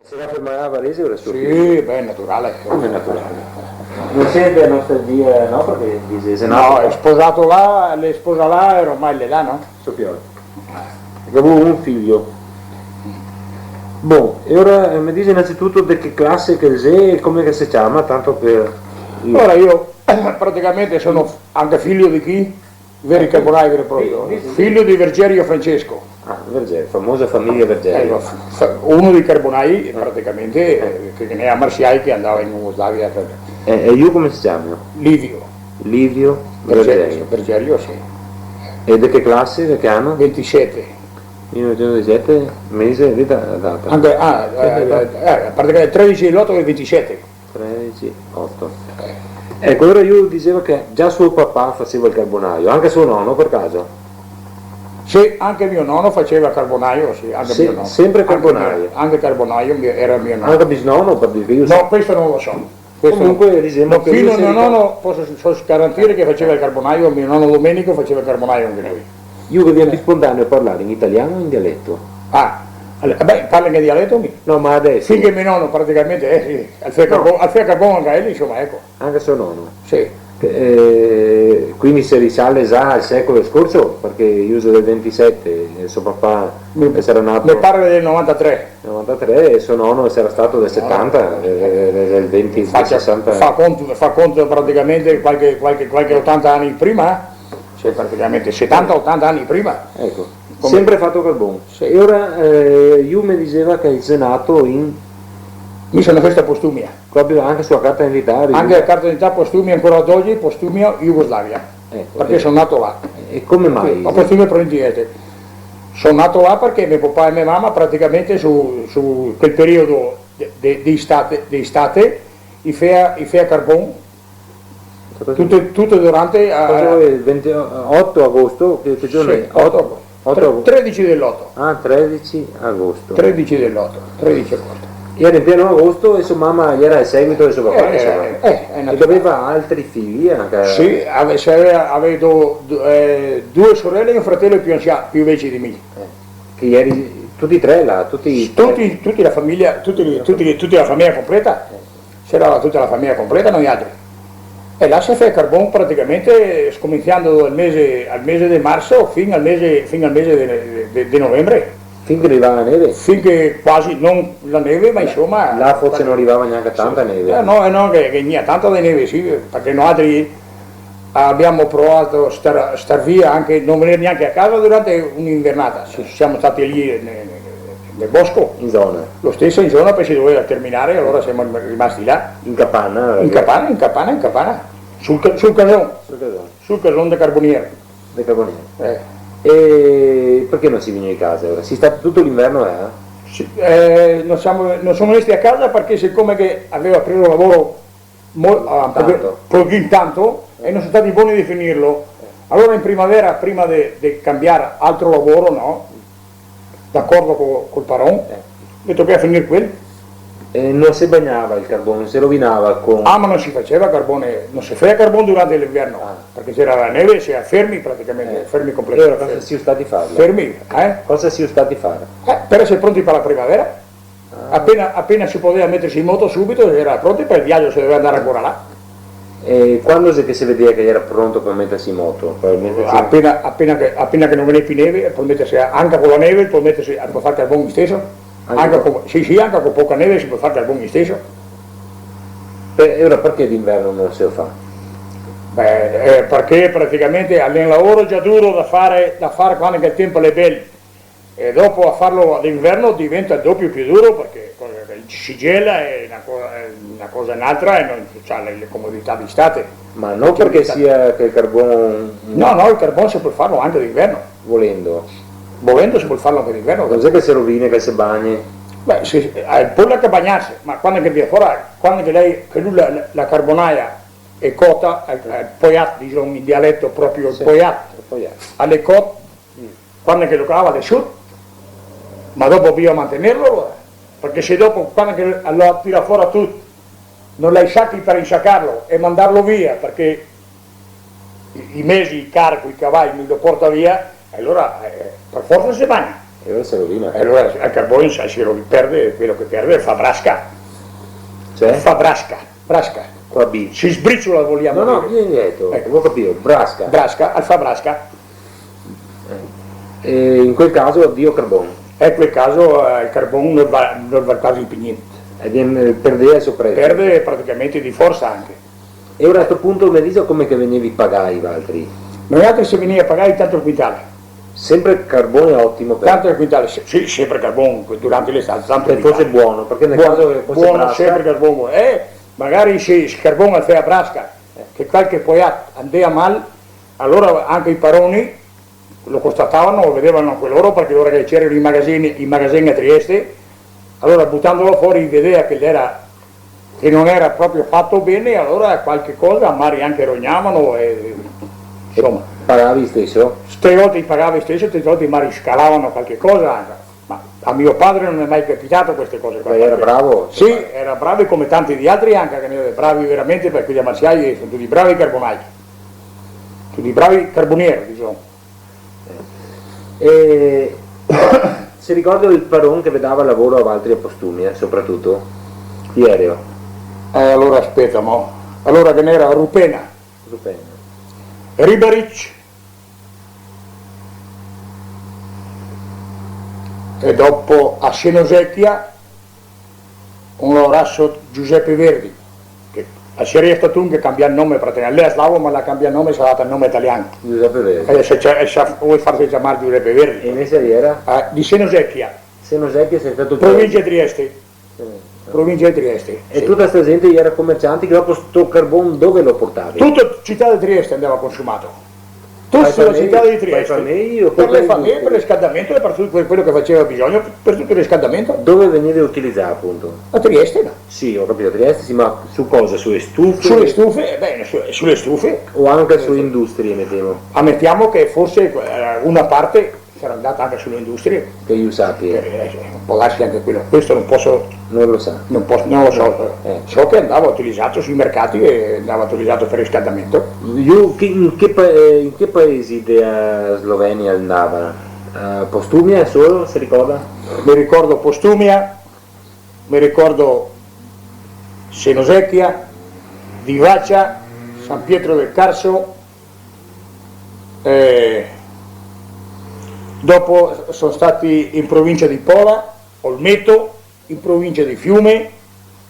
Se va per a Varese o la sua Sì, figlia? beh, è naturale. Come è naturale? Non siete nostalgia, no? Perché dice, se No, è sposato là, le sposa là e ormai le là, no? Sappiamo. Che avevo un figlio. Boh, e ora mi dice innanzitutto di che classe che sei e come che si chiama, tanto per... Ora io praticamente sono anche figlio di chi? Veri carbonai vero e proprio. Figlio di Vergerio Francesco. Ah, Vergere, famosa famiglia Vergere. Uno dei carbonai praticamente che ne ha Marsiai che andava in Jugoslavia. E io come si chiama? Livio. Livio Vergere. Vergerio sì. E di che classe, di che anno? 27. 1917, mese di data. Anche, praticamente 13 dell'8 e 27. 13, 8. Ecco, allora io dicevo che già suo papà faceva il carbonaio, anche suo nonno per caso. Sì, anche mio nonno faceva carbonaio, sì, anche Sì, mio nonno. sempre carbonaio. Anche carbonaio era mio nonno. Anche bisnonno per dire che io No, questo non lo so. Questo comunque diciamo che fino io a mio nonno posso garantire che faceva il carbonaio, mio nonno Domenico faceva il carbonaio anche lui. io che viene più spontaneo a parlare in italiano o in dialetto? Beh, parla in dialetto mi. No, ma adesso. Finché mio nonno praticamente sì, al fia carbone anche lui, insomma, ecco. Anche suo nonno. Sì. Quindi si risale già al secolo scorso, perché io sono del 27 e suo papà sarà nato Mi pare del 93. 93 e suo nonno sarà stato del 70, del 20, del 60. Fa conto praticamente qualche 80 anni prima, cioè praticamente 70-80 anni prima. Ecco, sempre fatto carbone. Sì. E ora io mi diceva che sei nato in... Mi sono questa postumia. Proprio anche sulla carta d'identità? Anche la carta d'identità postumia ancora ad oggi, postumia Jugoslavia. Ecco, perché sono nato là. E come mai? La postumia provinciale. Sono nato là perché mio papà e mia mamma praticamente su quel periodo di estate i fea carbone tutto durante il 28 agosto, che giorno è? 13 dell'8. Ah, 13 agosto. 13 dell'8, 13 agosto. Era in pieno agosto e sua mamma era il seguito di suo papà, insomma. E aveva altri figli anche? Sì, avevo due sorelle e un fratello più vecchio di me. Che eri tutti e tre là? Tutti la famiglia, tutta la famiglia completa, c'era tutta la famiglia completa, noi altri. E là si fa il carbone praticamente scominciando al mese di marzo fino al mese di novembre. Finché arrivava la neve? Finché quasi non la neve, ma insomma... Là forse non arrivava neanche tanta neve? No, che niente, tanta di neve sì, perché noi abbiamo provato a star via, anche non venire neanche a casa durante un'invernata, siamo stati lì nel bosco. In zona? Lo stesso in zona, poi si doveva terminare, allora siamo rimasti là. In capanna? In capanna, sul casone del carboniere. Del carboniere. E perché non si viene di casa ora? Si sta tutto l'inverno non sono resti a casa perché siccome che aveva preso lavoro poco tanto e non sono stati buoni di finirlo, allora in primavera prima di cambiare altro lavoro, no? D'accordo col paron, mi toccava finire quello. Non si bagnava il carbone, non si rovinava con... Ma non si faceva carbone, non si faceva carbone durante l'inverno, perché c'era la neve, si era fermi praticamente, fermi completamente. Cosa si è stati fare? Fermi, Cosa si è stati fare? Per essere pronti per la primavera, appena si poteva mettersi in moto subito, era pronti per il viaggio, si doveva andare ancora là. E quando è che si vedeva che era pronto per mettersi in moto? Appena che non veniva più neve, può mettersi anche con la neve, può fare carbone stesso. Anche con poca neve si può fare carbone stesso. E ora perché d'inverno non si fa? Perché praticamente è un lavoro già duro da fare quando il tempo è bello e dopo a farlo d'inverno diventa doppio più duro perché si gela è una cosa un'altra e non c'ha le comodità di estate. Ma non perché sia che il carbone... No, il carbone si può farlo anche d'inverno. Volendo si può farlo anche d'inverno. Non è che si rovina, che si bagni? Beh, poi anche bagnarsi, ma quando che viene fuori, quando che lui la carbonaia è cotta, il poiat, diciamo in dialetto proprio il poiat, alle cotte, quando che lo cava le sud, ma dopo bisogna mantenerlo, perché se dopo, quando che lo tira fuori tutto, non l'hai sacchi per insaccarlo e mandarlo via, perché i mesi, il carico, i cavalli lo porta via, allora per forza si bagna. E ora si rovina. E allora il carbone perde, quello che perde fa brasca. Cioè? Fa brasca. Qua B. Si sbriciola, vogliamo No, dire. vieni dietro, Ecco. non ho capito, brasca. Brasca, al fa brasca. E in quel caso addio carbone. E in quel caso il carbone non va quasi più niente. E perdere il suo prezzo. Perde praticamente di forza anche. E ora a questo punto mi dice come che venivi pagati Valtri? Noi altri si veniva a pagare tanto il quintale. Sempre carbone ottimo per Tanto il quintale, sì, sempre carbone durante l'estate, tanto il fosse quintale. buono, perché nel caso che fosse Buono, brasca, sempre carbone. Magari se il carbone fa a brasca, che qualche poiat andava mal, allora anche i paroni lo constatavano, lo vedevano anche loro, perché ora che c'erano i magazzini a Trieste, allora buttandolo fuori vedeva che non era proprio fatto bene, allora qualche cosa magari anche rognavano e insomma. pagavi stesso? Ste volte pagavi stesso, ste volte magari scalavano qualche cosa, ma a mio padre non è mai capitato queste cose qua. Beh, era bravo? Sì, era bravo come tanti di altri anche, che ne bravi veramente, perché gli marziali sono tutti bravi carbonai, tutti bravi carbonieri, diciamo. E si ricorda il paron che vedava lavoro a Valtri a Postumia, soprattutto? Ieri. Allora aspetta, mo. Allora che n'era Rupena, Stupendo. Ribaric e dopo a Senosecchia un lavorasso Giuseppe Verdi, che a Serie Statun che cambia il nome praticamente, lei è slavo ma la cambia il nome, si è dato il nome italiano. Giuseppe Verdi. E se vuoi farsi chiamare Giuseppe Verdi. E in essa era? Di Senosecchia, Se non sai che sei stato provincia di Trieste. Provincia di Trieste. E Sì. tutta questa gente era commercianti che dopo sto carbone dove lo portavi? Tutta città di Trieste andava consumato. Tutta la città di Trieste. Per le famiglie o Per le famiglie, industrie? per il riscaldamento e per tutto quello che faceva bisogno, per tutto il riscaldamento. Dove veniva utilizzato appunto? A Trieste no. Sì, ho capito, Trieste, sì, ma su cosa? Sulle stufe? Sulle stufe, sulle stufe, O anche sulle industrie, mi temo, ammettiamo che forse una parte sarà andata anche sulle industrie, che io sappia. può darsi anche quello. Questo non Non lo sa. lo so. So che andava utilizzato sui mercati e andava utilizzato per riscaldamento. In che paesi della Slovenia andava? Postumia solo, si ricorda? Mi ricordo Postumia, mi ricordo Senosecchia, Divaccia, San Pietro del Carso, dopo sono stati in provincia di Pola, Olmeto, in provincia di Fiume,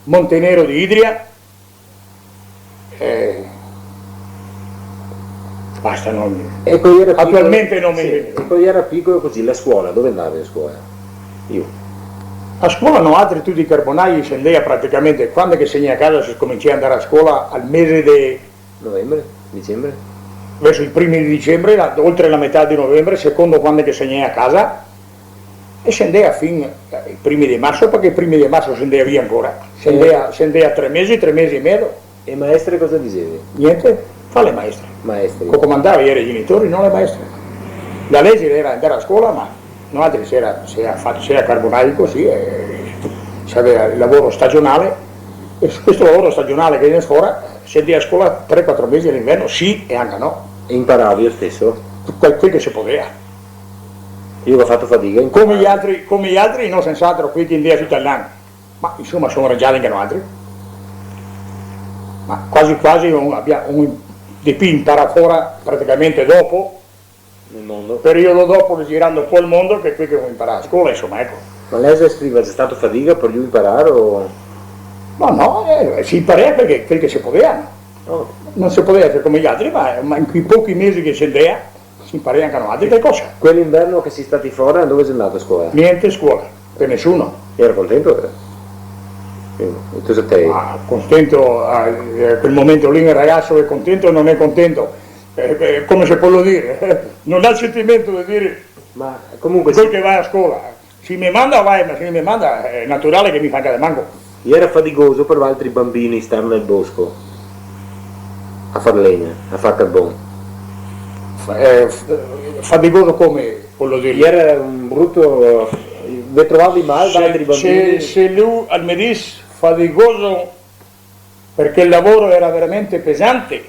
Montenero di Idria, basta, E quando era attualmente piccolo, non mi sì, viene. e quando era piccolo così, la scuola, dove andavi a scuola? Io. A scuola no, altri tutti i carbonai scendeva praticamente, quando che segni a casa si comincia ad andare a scuola al mese di, Novembre? Dicembre? verso i primi di dicembre, oltre la metà di novembre, secondo quando che segnai a casa, e scendeva fino ai primi di marzo, perché i primi di marzo scendeva via ancora, scendeva 3 mesi e mezzo, E maestre cosa dicevi? niente, fa le maestre. Maestri. Come comandava ieri i genitori, non le maestre. La legge era andare a scuola, ma non altri si era carbonai così, si aveva il lavoro stagionale, e su questo lavoro stagionale che viene fuori, si andava a scuola 3-4 mesi all'inverno, sì e anche no, E imparavi io stesso? quel che si poteva. Io ho fatto fatica. Come gli altri non senz'altro qui che andava tutto l'anno, ma insomma sono arrangiati anche noi altri. Ma quasi un DP impara fuori praticamente dopo, Nel mondo. periodo dopo girando un po' il mondo, che qui che vuoi imparare a scuola, insomma, ecco. Ma lei si scrive, c'è stato fatica per lui imparare o... No, si imparava perché si poteva. No. Non si poteva fare come gli altri, ma in quei pochi mesi che scendeva si imparava anche noi altri che cosa. Quell'inverno che si stati fuori, dove sei andato a scuola? Niente scuola, per nessuno. Era contento? E tu sei te? Ma contento, quel momento lì il ragazzo è contento o non è contento, come si può dire, non ha il sentimento di dire Ma comunque quel che vai a scuola, se mi manda vai, ma se non mi manda è naturale che mi fa anche da manco. era faticoso per altri bambini stare nel bosco a far legna, a far carbone. Faticoso come voglio dire. Era un brutto... Vi trovavi male da altri bambini? Se lui al medis faticoso perché il lavoro era veramente pesante,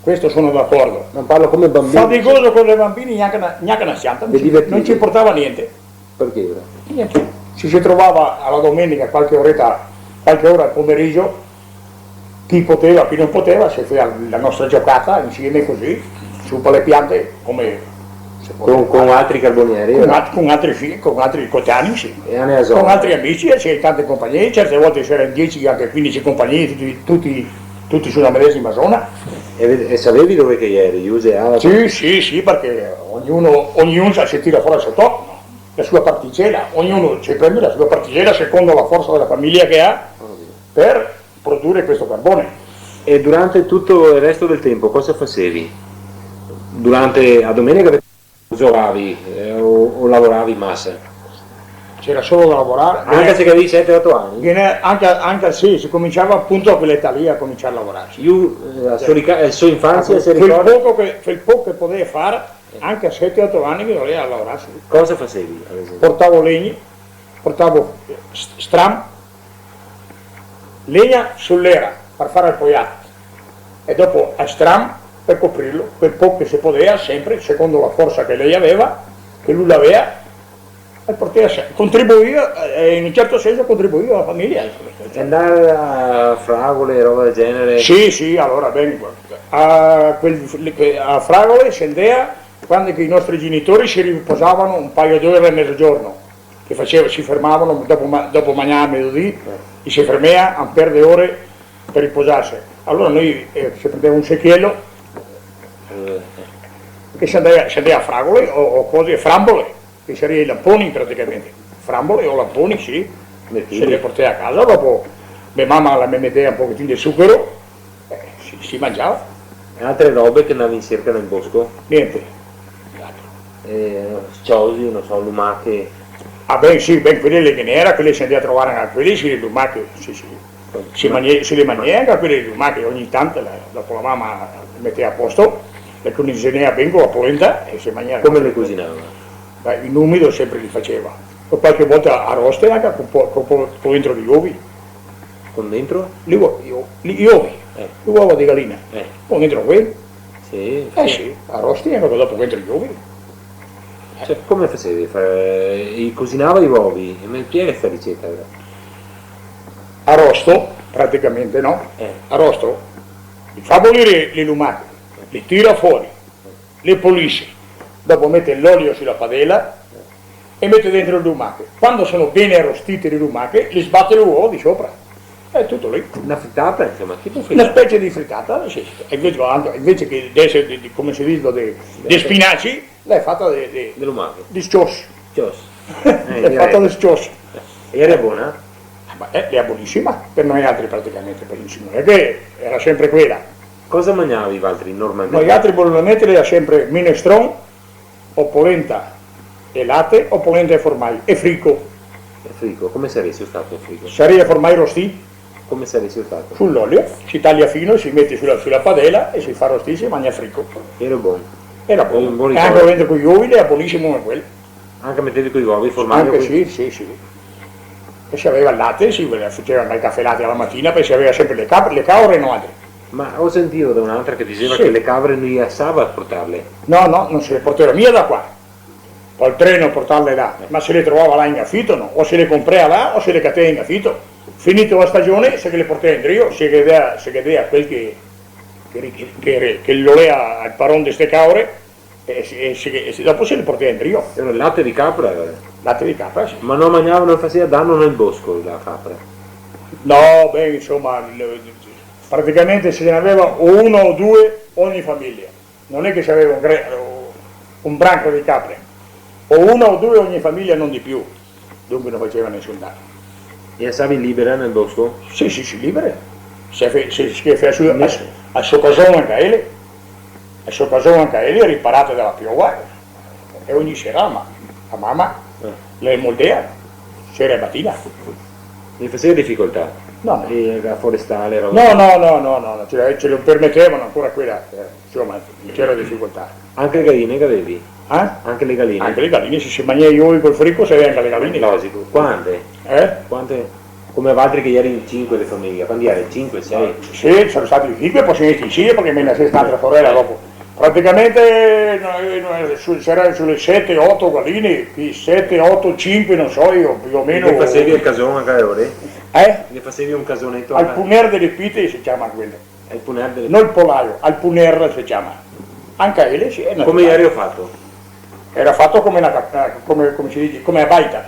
questo sono d'accordo. Non parlo come bambini. Faticoso con i bambini neanche una scianta, Vi divertivi? non ci importava niente. Perché ora? Niente. Si trovava alla domenica qualche ora al pomeriggio, chi poteva, chi non poteva, si faceva la nostra giocata insieme così, su per le piante, come Con altri carbonieri? con altri coetanei, sì. E a Neasone? Con altri amici, e c'erano tante compagnie, certe volte c'erano 10, anche 15 compagnie, tutti sulla medesima zona. E sapevi dove che eri? Usea? Sì, perché ognuno si tira fuori il suo tocco, la sua particella, ognuno si prende la sua particella secondo la forza della famiglia che ha per produrre questo carbone. E durante tutto il resto del tempo cosa facevi? Durante a domenica giocavi o lavoravi in massa? C'era solo da lavorare. Anche se avevi 7-8 anni? Anche sì, si cominciava appunto a quell'età lì a cominciare a lavorare. La sua infanzia si quel ricorda? poco che poteva fare, anche a 7-8 anni che voleva lavorare. Cosa facevi? Ad esempio? Portavo legni, portavo stram, legna sull'era per fare il poiato e dopo a stram per coprirlo, quel poco che si poteva, sempre secondo la forza che lei aveva, che lui l'aveva, e contribuiva, in un certo senso contribuiva alla famiglia. Andare a fragole, roba del genere? Sì, allora bene, a fragole scendeva quando i nostri genitori si riposavano un paio d'ore a mezzogiorno, si fermavano dopo mangiare a mezzodì, e si fermava a perdere ore per riposarsi. Allora noi si prendeva un secchiello che si andava a fragole o cose, frambole, che sarebbero i lamponi praticamente, frambole o lamponi, sì, se le portava a casa, dopo mia mamma la metteva un pochettino di zucchero, si mangiava. E altre robe che andavi in cerca nel bosco? Niente. Sciosi, non so, lumache? Ah beh sì, quelle che ne era, quelle si andava a trovare anche quelle, sì, le lumache, sì. Si le mangiava anche quelle lumache, ogni tanto, dopo la mamma le metteva a posto, le cucinava ben con la polenta e si mangiava. Come le cucinava? In umido sempre li faceva, o qualche volta a roste anche con dentro gli uovi. Con dentro? Gli uovi, l'uovo di gallina, con dentro quelli. Sì. Sì, a rosti anche dopo dentro gli uovi. Cioè, come facevi? Cucinava i uovi? E mi spiega questa ricetta? Arrosto, praticamente no? Arrosto, li fa bollire le lumache, li tira fuori, le pulisce, dopo mette l'olio sulla padella e mette dentro le lumache. Quando sono bene arrostite le lumache, li sbatte l'uovo di sopra. È tutto lì. Una frittata, insomma, tipo frittata? Una specie di frittata, sì. Invece che essere, come si dice, di spinaci, l'hai fatta di lumache. Di sciosci. L'hai fatta di sciosci. E era buona? Era buonissima, per noi altri praticamente buonissima. Perché era sempre quella. Cosa mangiavi Valtteri normalmente? Noi altri normalmente era sempre minestrone, o polenta e latte, o polenta e formaggio, e frico. E frico, come saresti stato il frico? Sarebbe formaggio rostì. Come saresti stato? Sull'olio, si taglia fino, si mette sulla padella e si fa rostì, si mangia frico. Era buono. Era buono. E anche dentro con gli uovi era buonissimo come quello. Anche mettevi con gli uovi, formaggio? Anche sì. E si aveva il latte, si facevano i caffè latte alla mattina, poi si aveva sempre le caure e non altre. Ma ho sentito da un'altra che diceva che le capre non riassava a portarle. No, non se le portava via da qua. Col treno portarle là, ma se le trovava là in affitto no, o se le comprava là o se le cateva in affitto. Finito la stagione, se le portava in Rio, si chiedeva quel che lo lea al paron di queste caure e dopo se le portava in Rio. Era il latte di capra? Latte di capra, sì. Ma non mangiava, non faceva danno nel bosco la capra? No, beh, insomma, praticamente se ne aveva uno o due ogni famiglia. Non è che si aveva un branco di capre, o uno o due ogni famiglia, non di più. Dunque non faceva nessun danno. E stavi libera nel bosco? Sì, libere. Se a suo casone anche ele, riparate dalla pioggia, e ogni sera la mamma le moldea, sera e mattina. Mi faceva difficoltà? No. E la forestale? No, ce lo permettevano ancora quella, insomma, non c'era difficoltà. Anche le galline che avevi? Anche le galline? Anche le galline, se si mangia io col frico, se anche le galline. Logico. Quante? Quante? Come Valtteri che eri in 5 le famiglie, quando eri 5, 6? Sì, sono stati 5, poi sono stati 6 perché me ne sei stata sorella dopo. Praticamente c'era sulle 7-8 galline, 7, 8, 5, non so io, più o meno. Ne facevi il casone anche ora? Ne facevi un casonetto? Al puner delle pite si chiama quello. Al puner delle Non il polaio, al puner si chiama. Anche ele sì. Come ieri ho fatto? Era fatto come come si dice, come a baita.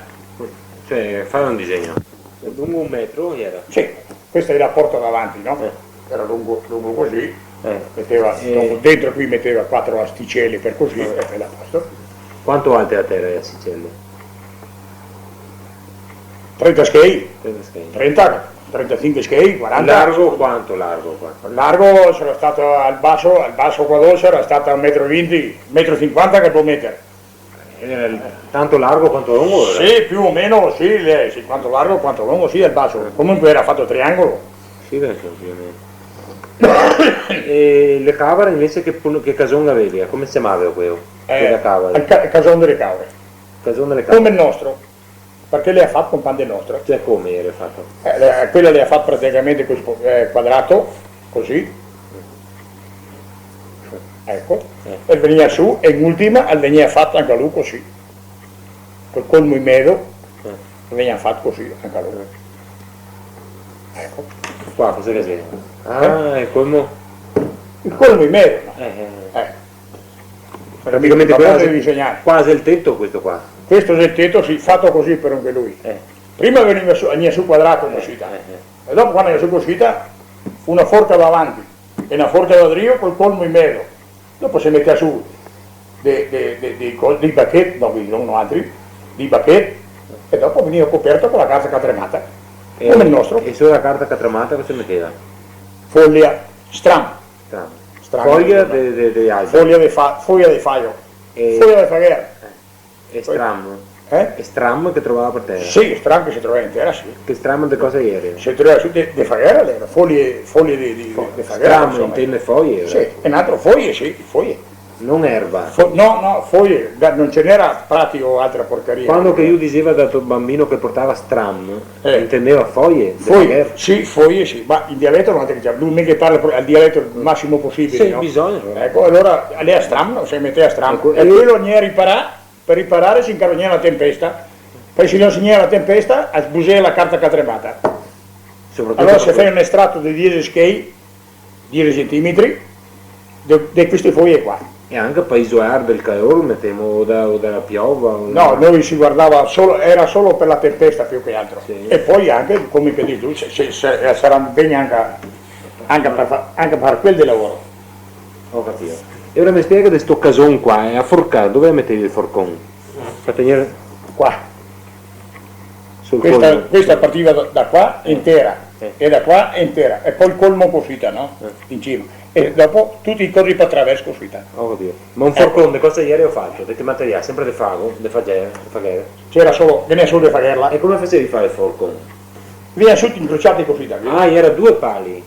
Cioè, fare un disegno. Lungo 1 metro era? Sì, questa è la porta davanti, no? Era lungo così. Metteva, dentro qui metteva 4 asticelle per così e per la pasta. Quanto alta è la terra le asticelle? 30 skei, 30 skei. 30, 35 skei, 40. Largo quanto? Largo qua? Largo sarà stato al basso qua dove era stato a 1,20 m, 1,50 m che può mettere. Tanto largo quanto lungo? Sì, più o meno, sì, quanto largo quanto lungo, sì, al basso. Comunque era fatto triangolo. Sì, più o meno. E le cavere invece che casone avevi? Come si chiamava quello? Il casone delle cavere. Casone delle cavere. Come il nostro, perché le ha fatto un pan del nostro. Cioè come era fatto? Quella le ha fatto praticamente questo quadrato, così. Ecco. E veniva su e in ultima veniva fatto anche lui così. Col colmo in mezzo veniva fatto così anche lui. Ecco. Qua cosa che sei? Ah, il colmo? Il colmo in mezzo, no? Praticamente quasi il tetto questo qua. Questo è il tetto, sì, fatto così per anche lui. Prima veniva su quadrato cosita. E dopo quando è su cosita, una forca davanti e una forca da drio col colmo in mezzo. Dopo si metteva su dei bacchetti, no, non altri, di bacchetti, e dopo veniva coperto con la carta catremata, come il nostro. E sulla carta catremata cosa metteva? Foglia, stram. Foglia di Foglia albero. di faio. Foglia di faghera. E stram? E stram che trovava per terra? Sì, stram che si trovava in terra, sì. Che stram di cosa ieri? Si trovava su di faghera, erano foglie di faghera. Stram intende foglie? Sì, e un altro foglie, sì, foglie. Non erba? No, foglie, non ce n'era prati o altra porcheria. Quando che io diceva da tuo bambino che portava stram, intendeva foglie? Foglie, sì, foglie sì, ma in dialetto non è che lui mica parla al dialetto il massimo possibile, sì, no? Bisogna. Ecco, allora lei a stram, si metteva a stram, e quello ne per riparare si incarognava la tempesta, poi si insegnava la tempesta a sbusare la carta catremata. Allora si fa un estratto di 10 skei, 10 centimetri, di queste foglie qua. E anche per isolare del calore mettiamo o dalla piova? No, noi si guardava solo, era solo per la tempesta più che altro. Sì. E poi anche, come che dici tu, saranno bene anche per fare quel di lavoro. Ho capito. E ora mi spiega di sto casone qua, a forcare, dove mettevi il forcone? Per tenere... Qua. Questa partiva da qua intera, e da qua intera, e poi il colmo cosita, no? In cima. E dopo tutti i corri per attraverso cosita. Ho capito. Ma un forcone, cosa ieri ho fatto? Di che materiale? Sempre di fago? Di faghere? C'era solo, veniva solo di fagherla. E come facevi fare il forcone? Veniva tutti incrociati cosita. Ah, era 2 pali.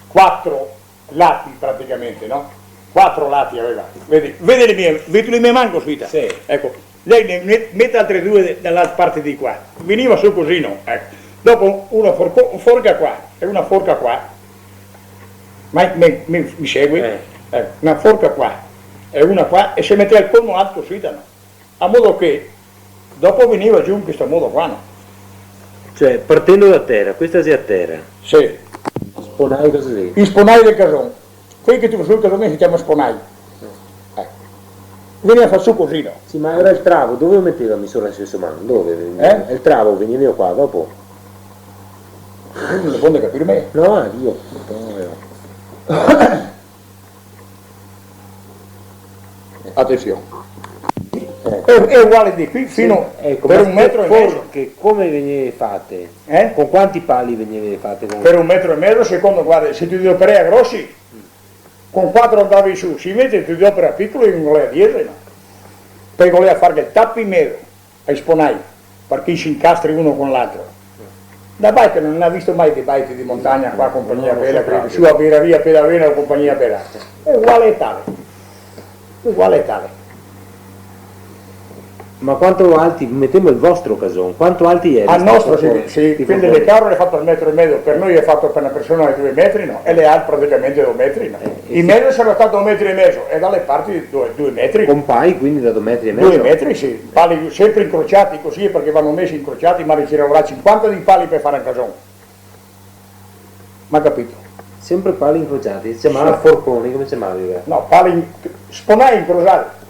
4 lati praticamente, no? 4 lati aveva. Vedi le mie mani cosita? Sì. Ecco, lei ne mette altre 2 dall'altra parte di qua. Veniva su così, no? Ecco. Dopo una forca qua e una forca qua. Ma mi segui? Ecco, una forca qua e una qua e si metteva il colmo alto così, no? A modo che dopo veniva giù in questo modo qua, no? Cioè, partendo da terra, questa è a terra. Sì. Sponai così. I sponai del casone. Quelli che tu sul casone si chiama sponai. Veniva a far su così, no? Sì, ma era il travo, dove metteva mi sono stesso mano? Dove veniva? Il travo veniva io qua dopo. Non lo può capire me? No, io. Attenzione. È uguale di qui fino per 1,5 metri. Che come veniva fatte? Con quanti pali veniva fatte? Per 1,5 metri, secondo, guarda, se tu ti operi a grossi, con 4 andavi su, si mette tu ti operi a piccoli non voleva dire, no? Poi voleva fare il tappo in mezzo, ai sponai, perché si incastri uno con l'altro. Da bike non ha visto mai dei bike di montagna qua, compagnia bella, su a Piravia, Pedavena o compagnia bella. È uguale e tale. Uguale e tale. Ma quanto alti, mettiamo il vostro cason, quanto alti erano? Al nostro sì, quindi le carro è fatto al metro e mezzo, per noi è fatto per una persona di 2 metri, no? E le altre praticamente 2 metri, no? In mezzo sarà stato 1 metro e mezzo e dalle parti 2 metri. Con pai quindi da 2 metri e mezzo? 2 metri, sì, pali sempre incrociati così perché vanno messi incrociati, ma ci avrà 50 di pali per fare un cason. Ma capito? Sempre pali incrociati, si chiamava forconi, come si chiamava? No, pali, sponai incrociati.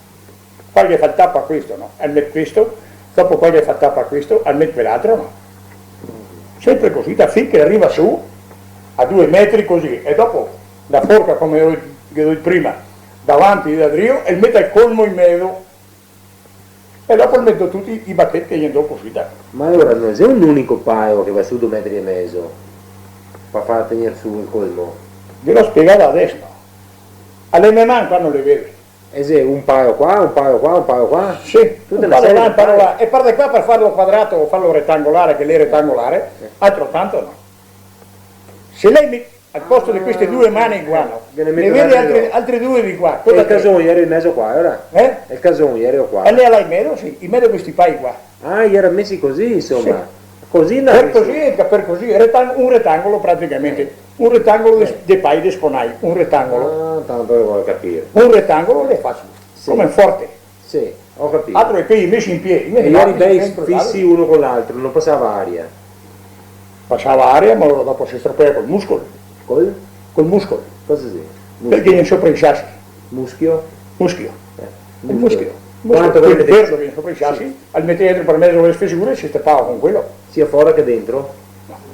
Poi gli fa il tappo a questo, no? Al metto questo, dopo poi gli fa il tappo a questo, al metto quell'altro, no? Sempre così, da finché arriva su a 2 metri così, e dopo la forca come ho detto prima, davanti da Drio, e mette il colmo in mezzo, e dopo metto tutti i bacchetti che gli dopo così. Ma allora non è un unico paio che va su 2 metri e mezzo, per far tenere su il colmo? Ve l'ho spiegato adesso, no? Alle mie mani quando le vedi. E se un paio qua, un paio qua, un paio qua? Sì, tutta un una paio serie là, di un paio paio. là. E parte qua per farlo quadrato o farlo rettangolare, che lei è rettangolare, altro tanto no. Se lei mi, al posto di queste 2 mani qua, no, Ve ne ne metto vede altri altri 2 di qua. E il cason ieri in mezzo qua, ora? Eh? E il cason ieri o qua? E lei ha in mezzo, sì, in mezzo questi pai qua. Ah, gli era messi così, insomma. Così Per così, un rettangolo praticamente. Un rettangolo dei pai di sponai, un rettangolo. Ah, tanto lo voglio capire. Un rettangolo le faccio, Sì. come un forte. Sì, ho capito. Altro che poi messi in piedi. E ieri bei fissi uno con l'altro, non passava aria. Passava aria, ma dopo si stropea col muscolo. Col muscolo. Cosa sì? Perché viene sopra i sassi. Muschio? Muschio. Eh, Il muschio. Quanto Quel volete? verde viene sopra i sassi, al mettere per mezzo delle spessure si steppava con quello. Sia fuori che dentro?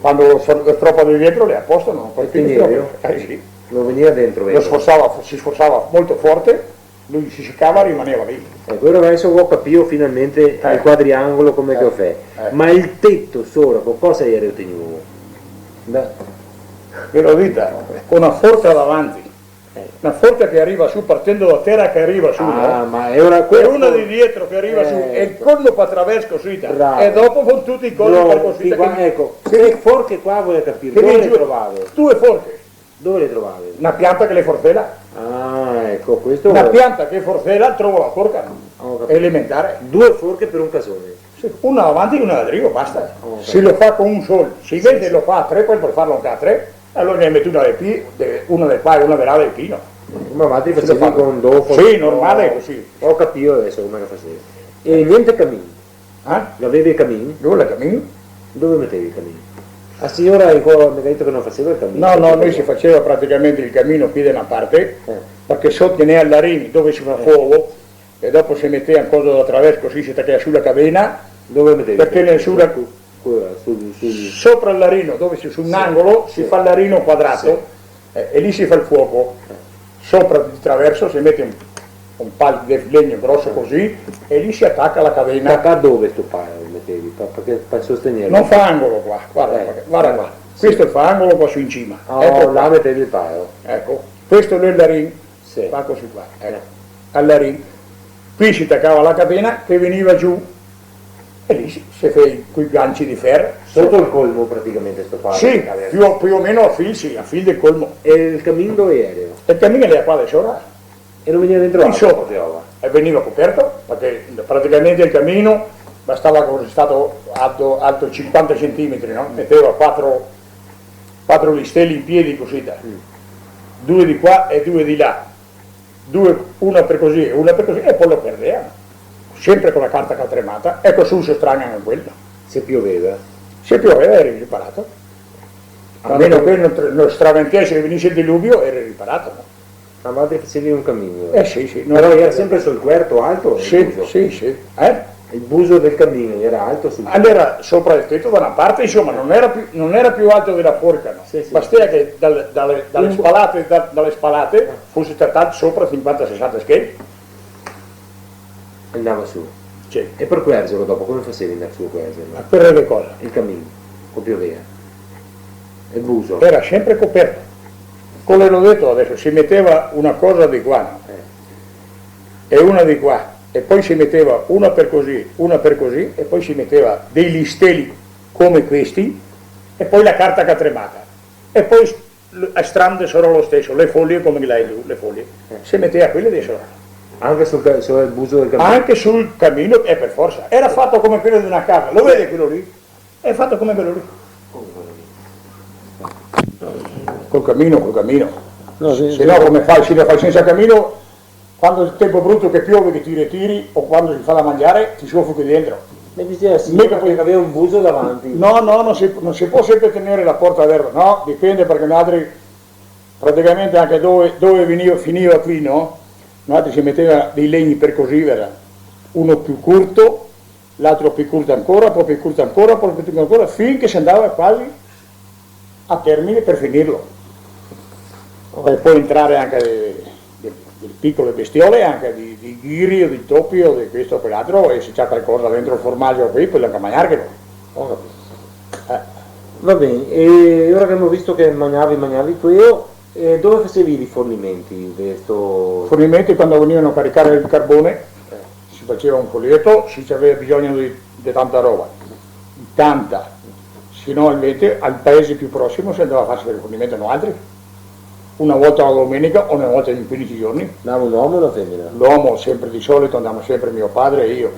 Quando lo stroppo di dietro le appostano. Il tenerio? Sì. Non veniva dentro, Lo vero? si sforzava molto forte, lui si seccava e rimaneva lì. E quello adesso ho capito finalmente il quadriangolo come che ho fatto. Ma il tetto sopra, con cosa ieri ottenuto? Ve lo dite, con una forza davanti. Una forza che arriva su, partendo da terra che arriva su, Ah, no? ma è ora E una di dietro che arriva su, e il collo per attraverso così, e dopo con tutti i colli per così. Ecco, che forche qua vuoi capire? Che Dove viene le giù- trovavi? 2 forche, Dove le trovavi? una pianta che le forfela, Ah, ecco, questo una pianta che forfela trovo la forca, ho capito. è elementare. 2 forche per un casone. Sì, una davanti e una da Drio, basta. Oh, Se lo fa con un solo, si vede lo fa a 3, poi per farlo anche a 3, allora ne metti una del pai e una dell'ala del pino. Ma avanti Lo facevi fa- con dopo. Sì, normale così. Ho capito adesso come che facevi. E niente cammin. Eh? L'avevi il cammin? Dove la cammino? Dove mettevi il cammin? La signora mi ha detto che non faceva il cammin. No, noi si faceva praticamente il cammino qui da una parte, perché sotto ne all'arini dove si fa fuoco, e dopo si metteva un coso da attraverso così si tagliava sulla cadena, Dove mettevi? perché nessuno, Sul... sopra l'arino, dove si su un angolo, si fa l'arino quadrato, e lì si fa il fuoco. Sopra di traverso si mette un palo di legno grosso così, e lì si attacca la cadena. Da dove sto paio mettevi? Per sostenere? Non fa angolo qua, guarda, guarda qua. Questo fa angolo qua su in cima. Oh, Ecco là qua. mettevi il paio. Ecco, questo è l'arin, Sì. fa così qua, ecco, all'arin. Qui si attaccava la catena che veniva giù e lì si fai quei ganci di ferro. Sotto il colmo praticamente sto paio. Sì, più o meno a fil, sì, a fil del colmo. E il cammin dove eri? E il cammino era qua da sopra, E non veniva dentro in l'acqua, sopra, poteva. e veniva coperto, perché praticamente il cammino bastava che fosse stato alto 50 centimetri, no? Metteva 4 listelli in piedi così, 2 di qua e 2 di là, una per così e una per così, e poi lo perdevano, sempre con la carta caltremata, ecco su si strangano quello. Se pioveva. Se pioveva eri riparato, a meno che non straventesse e venisse il diluvio eri riparato. No? A volte facevi un cammino. Sì. Però era sempre sul quarto alto? Il Sì, buso? sì. Il buso del cammino era alto sul Allora sopra il tetto da una parte, insomma, non era più alto della forca, no? Sì. Bastava che dalle spalate fosse trattato sopra 50-60 scheggi. Andava su. Sì. E per quergerlo dopo, come facevi andare su a quergerlo? Ma per le cose Il cammino, con pioveva. Il buso. era sempre coperto. Come l'ho detto adesso, si metteva una cosa di qua, no? E una di qua, e poi si metteva una per così, e poi si metteva dei listelli come questi, e poi la carta catremata. E poi a strande sarà lo stesso, le foglie come l'hai tu, le foglie. Si metteva quelle di sopra. Anche sul buso del cammino? Anche sul cammino, per forza. Era fatto come quello di una casa, lo vede quello lì? È fatto come quello lì. Col cammino. No, se no come fai? Se lo fai senza cammino, quando il tempo è brutto che piove, che tiri, o quando si fa da mangiare, ti soffochi dentro. Mica puoi avere un buso davanti. No, non si può sempre tenere la porta aperta, no, dipende perché noi praticamente anche dove finiva qui, no? Noi si metteva dei legni per così, uno più corto, l'altro più corto ancora, poi più corto ancora, poi più corto ancora, finché si andava quasi a termine per finirlo. E poi entrare anche delle piccole bestiole, anche di ghiri o di topi o di questo o quell'altro, e se c'è qualcosa dentro il formaggio qui, puoi anche mangiarlo. Va bene, e ora che abbiamo visto che mangiavi quello, dove facevi i rifornimenti? Fornimenti quando venivano a caricare il carbone, si faceva un polietto, si aveva bisogno di tanta roba, tanta, se no invece al paese più prossimo si andava a farsi il rifornimento a altri. Una volta la domenica o una volta in 15 giorni. Andava un uomo o una femmina? L'uomo sempre di solito andava sempre mio padre e io.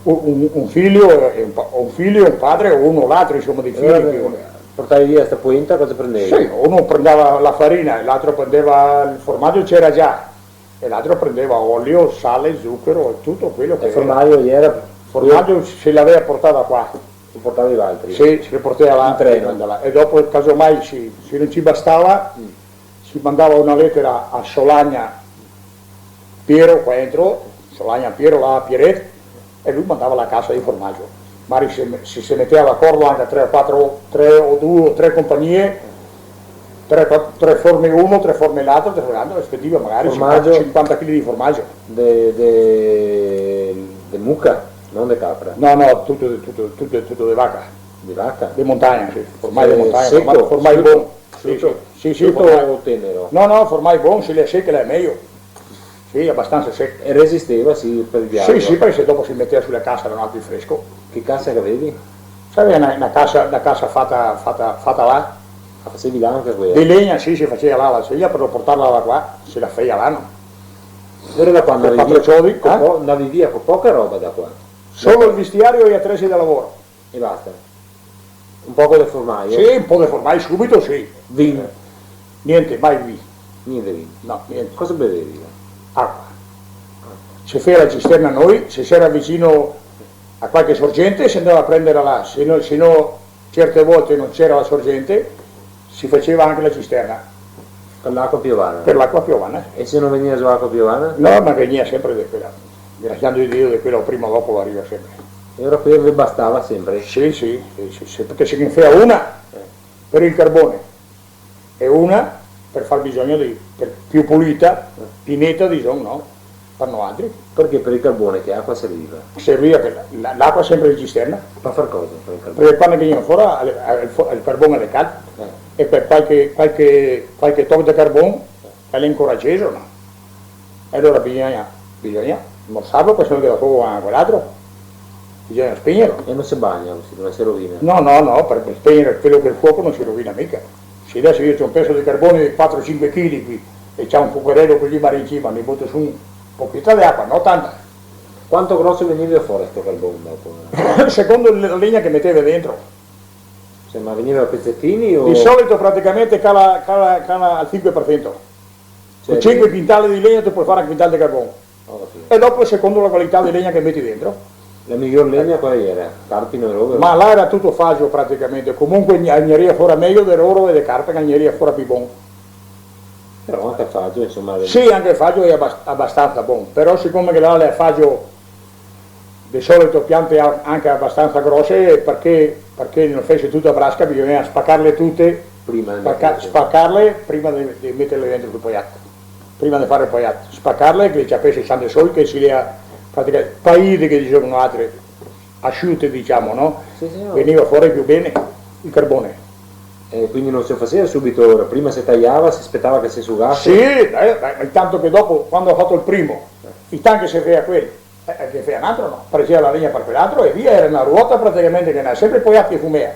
Un figlio e un padre o uno o l'altro, insomma, dei figli. Portavi via questa pointa, cosa prendevi? Sì, uno prendeva la farina, l'altro prendeva il formaggio, c'era già, e l'altro prendeva olio, sale, zucchero e tutto quello che il formaggio era. Il formaggio se l'aveva portata qua. Lo portavi l'altro? Sì, se lo portava avanti e dopo casomai se non ci bastava si mandava una lettera a Solagna Piero qua dentro, Solagna Piero là a Pieret, e lui mandava la cassa di formaggio. Magari se si metteva d'accordo anche 3 o 4, 3 o 2 o 3 compagnie, 3 forme uno, 3 forme l'altro, e spediva magari 50 kg di formaggio. De mucca? Non di capra? No, tutto di vacca. Di vacca? Di montagna, sì. Formai di montagna, secco, formai buono. Sì, tutto tenero. No, formai buono, se le secche è meglio. Sì, abbastanza secco. E resisteva, sì, per il viaggio? Sì, perché se dopo si metteva sulla cassa era un altro fresco. Che cassa che avevi? Sai, una cassa fatta là. La facevi là anche quella? Di legna, sì, si faceva là la seglia per portarla da qua, se la feia là, no? Era da quando andavi via con poca roba da qua? Solo il vestiario e gli attrezzi da lavoro. E basta? Un poco di formaggio? Sì, un po' di formaggio subito, sì. Vino? Niente, mai vino. Niente vino? No, niente. Cosa bevevi? Acqua. Se fai la cisterna noi, se si era vicino a qualche sorgente si andava a prendere là, se no certe volte non c'era la sorgente, si faceva anche la cisterna. Per l'acqua piovana? Per l'acqua piovana. E se non veniva su acqua piovana? No, ma veniva sempre di quella. Graziando di Dio, di quello prima o dopo arriva sempre. E ora qui vi bastava sempre? Sì, perché si infia una per il carbone e una per far bisogno per più pulita, più netta, diciamo, no? Fanno altri. Perché per il carbone che acqua serviva? Serviva per l'acqua sempre di cisterna. Ma far cosa per il carbone? Perché quando veniva fuori il carbone è caldo e per qualche tocco di carbone è l'incoraggioso, no? E allora bisogna mozzarlo, poi se non che dopo a quell'altro bisogna spegnerlo. E non si bagna così, non si rovina? No, perché spegnere quello che è il fuoco non si rovina mica. Se adesso io ho un pezzo di carbone di 4-5 kg qui e c'è un fuocherello così mare in cima, mi butto su un pochino di acqua, no tanta. Quanto grosso veniva fuori questo carbone dopo? Secondo la legna che metteva dentro. Cioè, ma veniva a pezzettini o? Di solito praticamente cala al 5%. Con 5 quintali di legna tu puoi fare un quintale di carbone. E dopo secondo la qualità di legna che metti dentro. La miglior legna quale era? Carpino e rover? Ma là era tutto fagio praticamente, comunque agneria fuori meglio del oro e del carpe che agneria fuori più buono. Però anche fagio insomma... Sì, anche il fagio è abbastanza buono, però siccome che là le fagio di solito piante anche abbastanza grosse, perché non fece tutto a brasca bisogna spaccarle tutte, spaccarle prima di metterle dentro il poiato. Prima di fare il poiato, spaccarle che ci ha preso il sangue sole che si le praticamente paide che dicevano altre asciutte diciamo, no? Sì, veniva fuori più bene il carbone. E quindi non si faceva subito ora, prima si tagliava, si aspettava che si asciugasse? Sì, intanto che dopo, quando ho fatto il primo, il tanto si feia quello, che feia un altro no, prendeva la legna per quell'altro e via, era una ruota praticamente che era sempre poiato che fumea,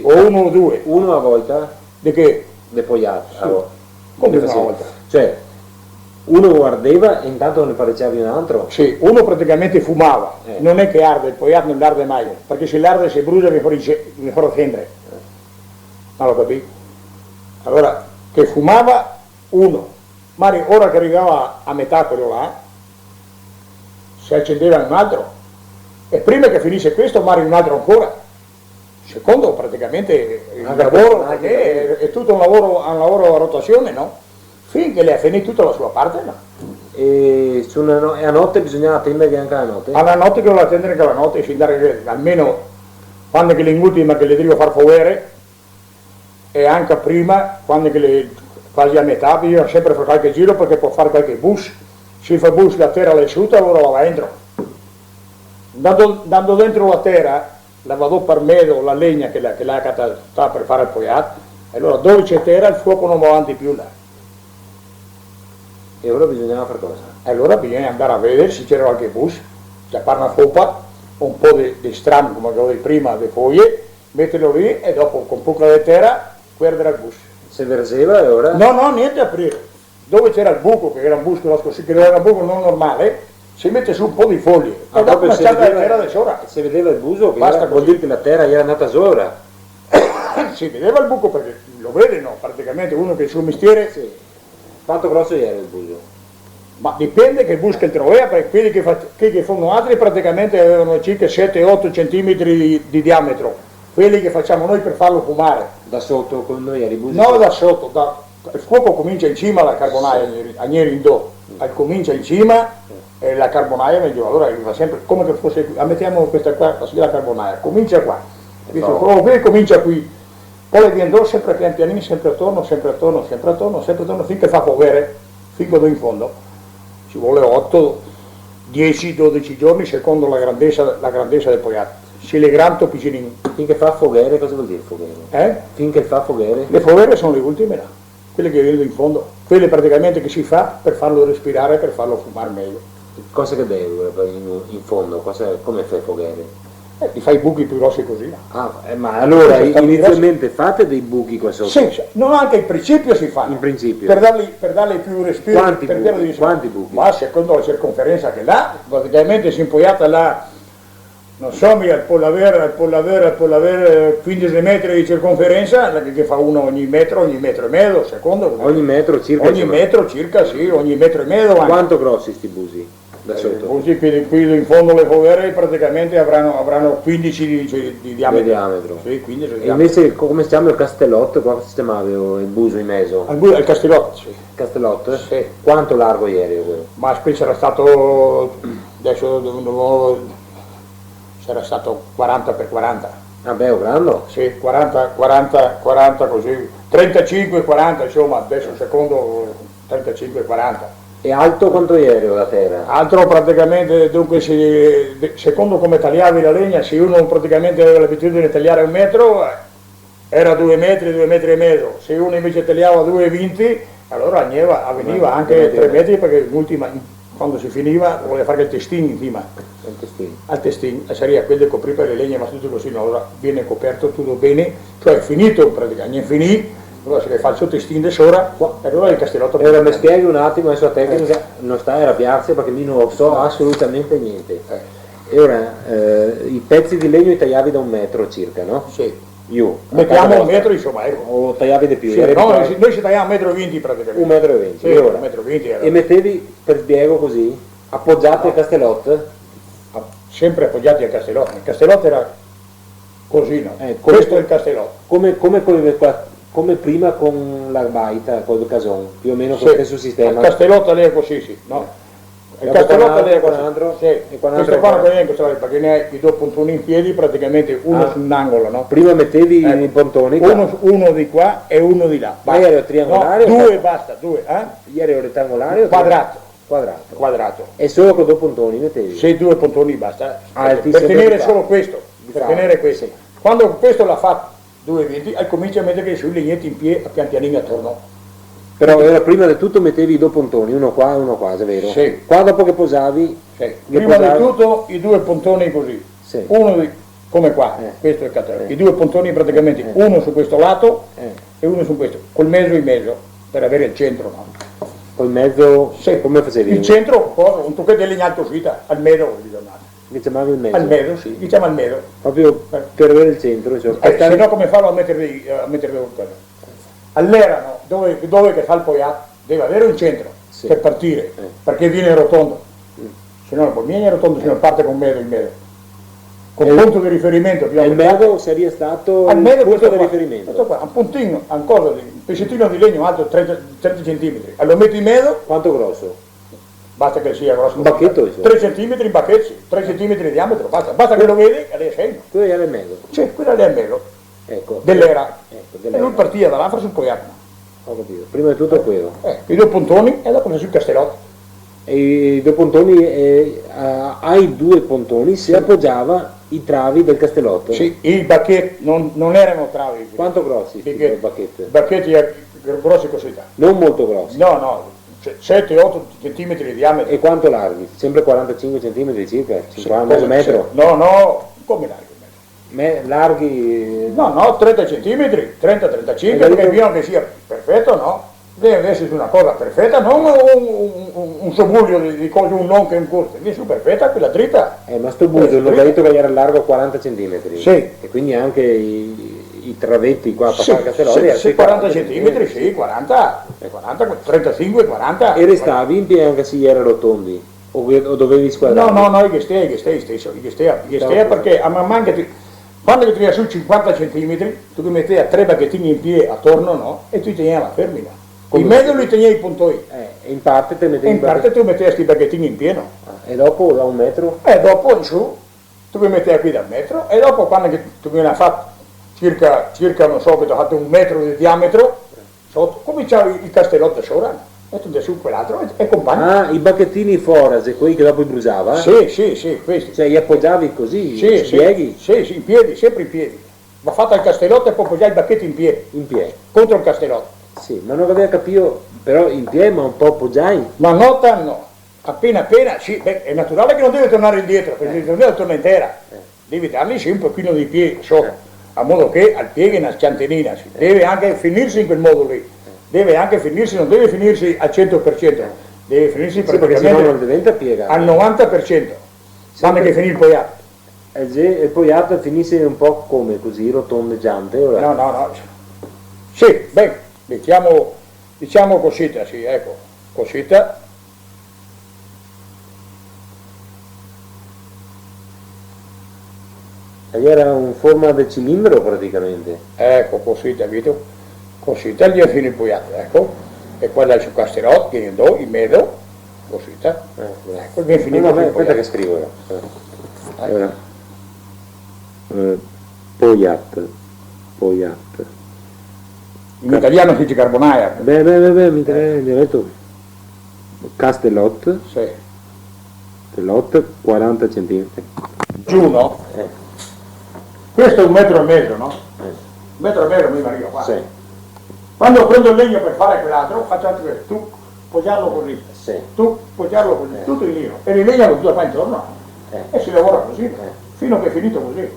o uno o due. Uno a volta? Di che? Di poiato, sì. Come una volta? Cioè, Uno guardava e intanto ne pareggiavi un altro? Sì, uno praticamente fumava, non è che arde, il poiato non arde mai, perché se l'arde si brucia mi fa fendere. Non lo capì? Allora, che fumava uno, ma ora che arrivava a metà quello là, si accendeva un altro, e prima che finisse questo, magari un altro ancora. Secondo praticamente il lavoro è tutto un lavoro a rotazione, no? Finché le ha finito tutta la sua parte, no? E a notte bisognava attendere anche la notte? Alla notte che lo attendere anche la notte, si dare almeno quando che l'ultima che le devo far fuori, e anche prima, quando che le quasi a metà, bisogna sempre fare qualche giro perché può fare qualche bus. Si fa bus, la terra le asciutta, allora la va dentro. Dando dentro la terra, la vado per medo, la legna che l'ha sta per fare il poiato, e allora dove c'è terra il fuoco non va avanti più là. E ora bisognava fare cosa? E allora bisogna andare a vedere se c'era qualche bus, chiappare una foppa, un po' di strame come avevo detto prima, di foglie, metterlo lì e dopo con poco di terra guardare il bus. Se verseva e ora? No, niente a aprire. Dove c'era il buco, che era un buco, che era un buco non normale, si mette su un po' di foglie e dopo una certa terra di sopra. Si vedeva il buco, che basta vuol dire che la terra era andata sopra. Si vedeva il buco perché lo vede, no? Praticamente uno che il suo mestiere. Sì. Quanto grosso era il buco? Ma dipende che bus che trovava, perché quelli che fanno altri praticamente avevano circa 7-8 cm di diametro, quelli che facciamo noi per farlo fumare. Da sotto con noi era i busi? No, da sotto, il fuoco comincia in cima alla carbonaia, a Nierindò, comincia in cima e la carbonaia meglio, allora arriva sempre come che fosse, ammettiamo questa qua, la carbonaia, comincia qua, questo fuoco qui comincia qui. Poi le viene sempre pian pianino, sempre attorno, finché fa fuoco, finché in fondo. Ci vuole 8, 10, 12 giorni secondo la grandezza del poiato. Se le grande o piccolino. Finché fa foghere, cosa vuol dire foghere? Finché fa foghere? Le foghere sono le ultime là, quelle che vengono in fondo, quelle praticamente che si fa per farlo respirare, per farlo fumare meglio. Cosa che deve in fondo? Come fai foghere? Ti fai i buchi più grossi così. Ma allora inizialmente fate dei buchi qua sotto? Sì, non anche in principio si fanno. In principio? Per dargli più respiro. Quanti buchi? Ma secondo la circonferenza che l'ha, praticamente si è impoiata là, non so, al pollavere 15 metri di circonferenza, che fa uno ogni metro e mezzo, secondo. Ogni metro circa? Ogni metro circa, sì, ogni metro e mezzo. Quanto grossi sti busi? Da sotto? Così qui in fondo le foghere praticamente avranno 15 di diametro. Sì, 15 di e invece come si chiama il castellotto? Qua si chiamava il buso in mezzo? Il castellotto, sì. Castellotto? Sì. Quanto largo ieri quello? Ma qui sarà stato, adesso sarà stato 40 per 40. Ah beh, è grande? Sì, 40 così, 35-40 insomma, adesso secondo 35-40. E alto quanto ieri la terra? Altro praticamente, dunque, secondo come tagliavi la legna, se uno praticamente aveva l'abitudine di tagliare 1 metro, era 2 metri e mezzo. Se uno invece tagliava 2,20, allora avveniva anche 3 metri, perché l'ultima, quando si finiva, voleva fare il testino in cima. Al testino, sarebbe quello che copriva le legne, ma tutto così, allora viene coperto tutto bene, cioè finito praticamente, finì. Allora se le faccio il testino di sopra, e allora il castellotto. Allora mi spieghi un attimo adesso la tecnica, non sta a arrabbiarsi perché io non so assolutamente niente. E ora i pezzi di legno li tagliavi da 1 metro circa, no? Sì. Io. Mettiamo 1 metro insomma, ecco. O tagliavi di più? Sì, noi ci tagliamo 1,20 m praticamente. 1,20 m. Sì, 1,20 m. E mettevi, per spiego così, appoggiati al castellotto? Sempre appoggiati al castellotto. Il castellotto era così, no? Questo è il castellotto. Come prima con la baita, con il cason, più o meno con lo stesso sistema. Il castellotto lì è così, sì, no? Il castellotto lì è così. Sì. Questo qua non è così, perché ne hai i 2 puntoni in piedi, praticamente uno su un angolo, no? Prima mettevi i pontoni qua. Uno di qua e uno di là. Ma ieri ero triangolare? No, 2 basta, 2, Ieri ero rettangolare o quadrato. E solo con 2 puntoni mettevi? Sì, 2 puntoni basta. Per ti tenere solo questo. Per tenere questo. Sì. Quando questo l'ha fatto 2,20, comincia a mettere sui legnetti in piedi a pian pianino attorno. Però era prima di tutto mettevi i 2 puntoni, uno qua e uno qua, è vero? Sì. Qua dopo che posavi? Sì. Prima di tutto i 2 puntoni così. Sì. Come qua, questo è il castello. I 2 puntoni praticamente, uno su questo lato e uno su questo, col mezzo in mezzo, per avere il centro, no? Poi in mezzo, sì, come facevi? Il centro, un tocchetto di legna cosita, al medo, Mi chiamavi il mezzo? Al medo, sì, diciamo al medo. Proprio per avere il centro, cioè, se no come farlo a mettervi quello? All'era, no? dove che fa il poiato, deve avere un centro per partire, perché viene rotondo. Se no poi viene rotondo, se non parte con il medo. Con punto di riferimento. Il medo sarebbe stato il punto di riferimento. Questo qua, un puntino, un pezzettino di legno alto 30 cm. Allora metti in medo. Quanto grosso? Basta che sia grosso. Un bacchetto? 3 cm in bacchetti, 3 cm di diametro, basta che lo vedi e lei segno. Quello era il medo? Sì, quello era il medo. Ecco. Dell'era. E lui partiva dall'altra sul poiato. Ho capito. Prima di tutto quello. I due pontoni e dopo sul castellotto. E i due pontoni, ai due pontoni si appoggiava i travi del castellotto? Sì, i bacchetti non erano travi. Quanto grossi i bacchetti? Bacchetti grossi così. Non molto grossi? No, 7-8 cm di diametro. E quanto larghi? Sempre 45 cm circa? 50, mezzo metro? No, come larghi? Larghi? No, 30 cm, 30-35, perché piano che sia perfetto, no? Deve essere una cosa perfetta, non un sobbuglio di cose, un non che un corso, viene su perfetta, quella dritta. Ma sto buio, non ho detto che era largo 40 cm. Sì. E quindi anche i travetti qua per fare castellotti. Sì, 40 cm, sì, 40, 35, 40. E restavi in piedi anche se era rotondi? O dovevi squadrare? No, i gestei stesso, perché a man mano che quando ti tiri su 50 cm, tu ti metti a 3 bacchettini in piedi attorno, no? E tu tenevi la fermina. In mezzo li tenevi i puntoi. In parte te mettevi in parte tu mettevi questi bacchettini in pieno. E dopo da un metro? E dopo in su, tu mi mettevi qui da un metro, e dopo quando tu me ne hai fatto circa, non so, che ti ho fatto 1 metro di diametro, sotto, cominciavi il castellotto sopra, e tu da su quell'altro e compagni. I bacchettini forage, quelli che dopo bruciava? Sì, questi. Cioè li appoggiavi così, spieghi? Sì, in piedi, sempre in piedi. Va fatto il castellotto e poi appoggiare i bacchetti in piedi. In piedi? Contro il castellotto. Sì, ma non avevo capito, però in piedi ma un po' appoggiai? Ma no, appena, sì, è naturale che non deve tornare indietro, perché non deve tornare intera. Devi dargli sì un pochino di piedi sopra, a modo che al piede una sciantenina, deve anche finirsi in quel modo lì. Deve anche finirsi, non deve finirsi al 100%, deve finirsi praticamente non diventa piega, al 90%, quando che finì il poiato. Il poiato finisce un po' come così, rotondeggiante? Ora. No. Sì, beh, diciamo cosita, sì, ecco, cosita. Era in forma di cilindro praticamente. Ecco, cosita, capito? Cosita, lì è finito il poiato, ecco. E quella è sul castellotto, che io in mezzo, cosita. Ecco, viene finito il poiato. Aspetta che scrivo ora. Poiat. In italiano si dice carbonaia. Beh, mi ha detto castellotto. Sì. Castellotto 40 cm. Giù, no? Questo è 1,5 metri, no? 1,5 metri mi arriva qua. Sì. Quando prendo il legno per fare quell'altro, faccio anche questo. Tu poggiarlo così. Sì. Tu poggiarlo così. Tutto in giro. E il legno lo tu fai intorno. E si lavora così. Fino a che è finito così.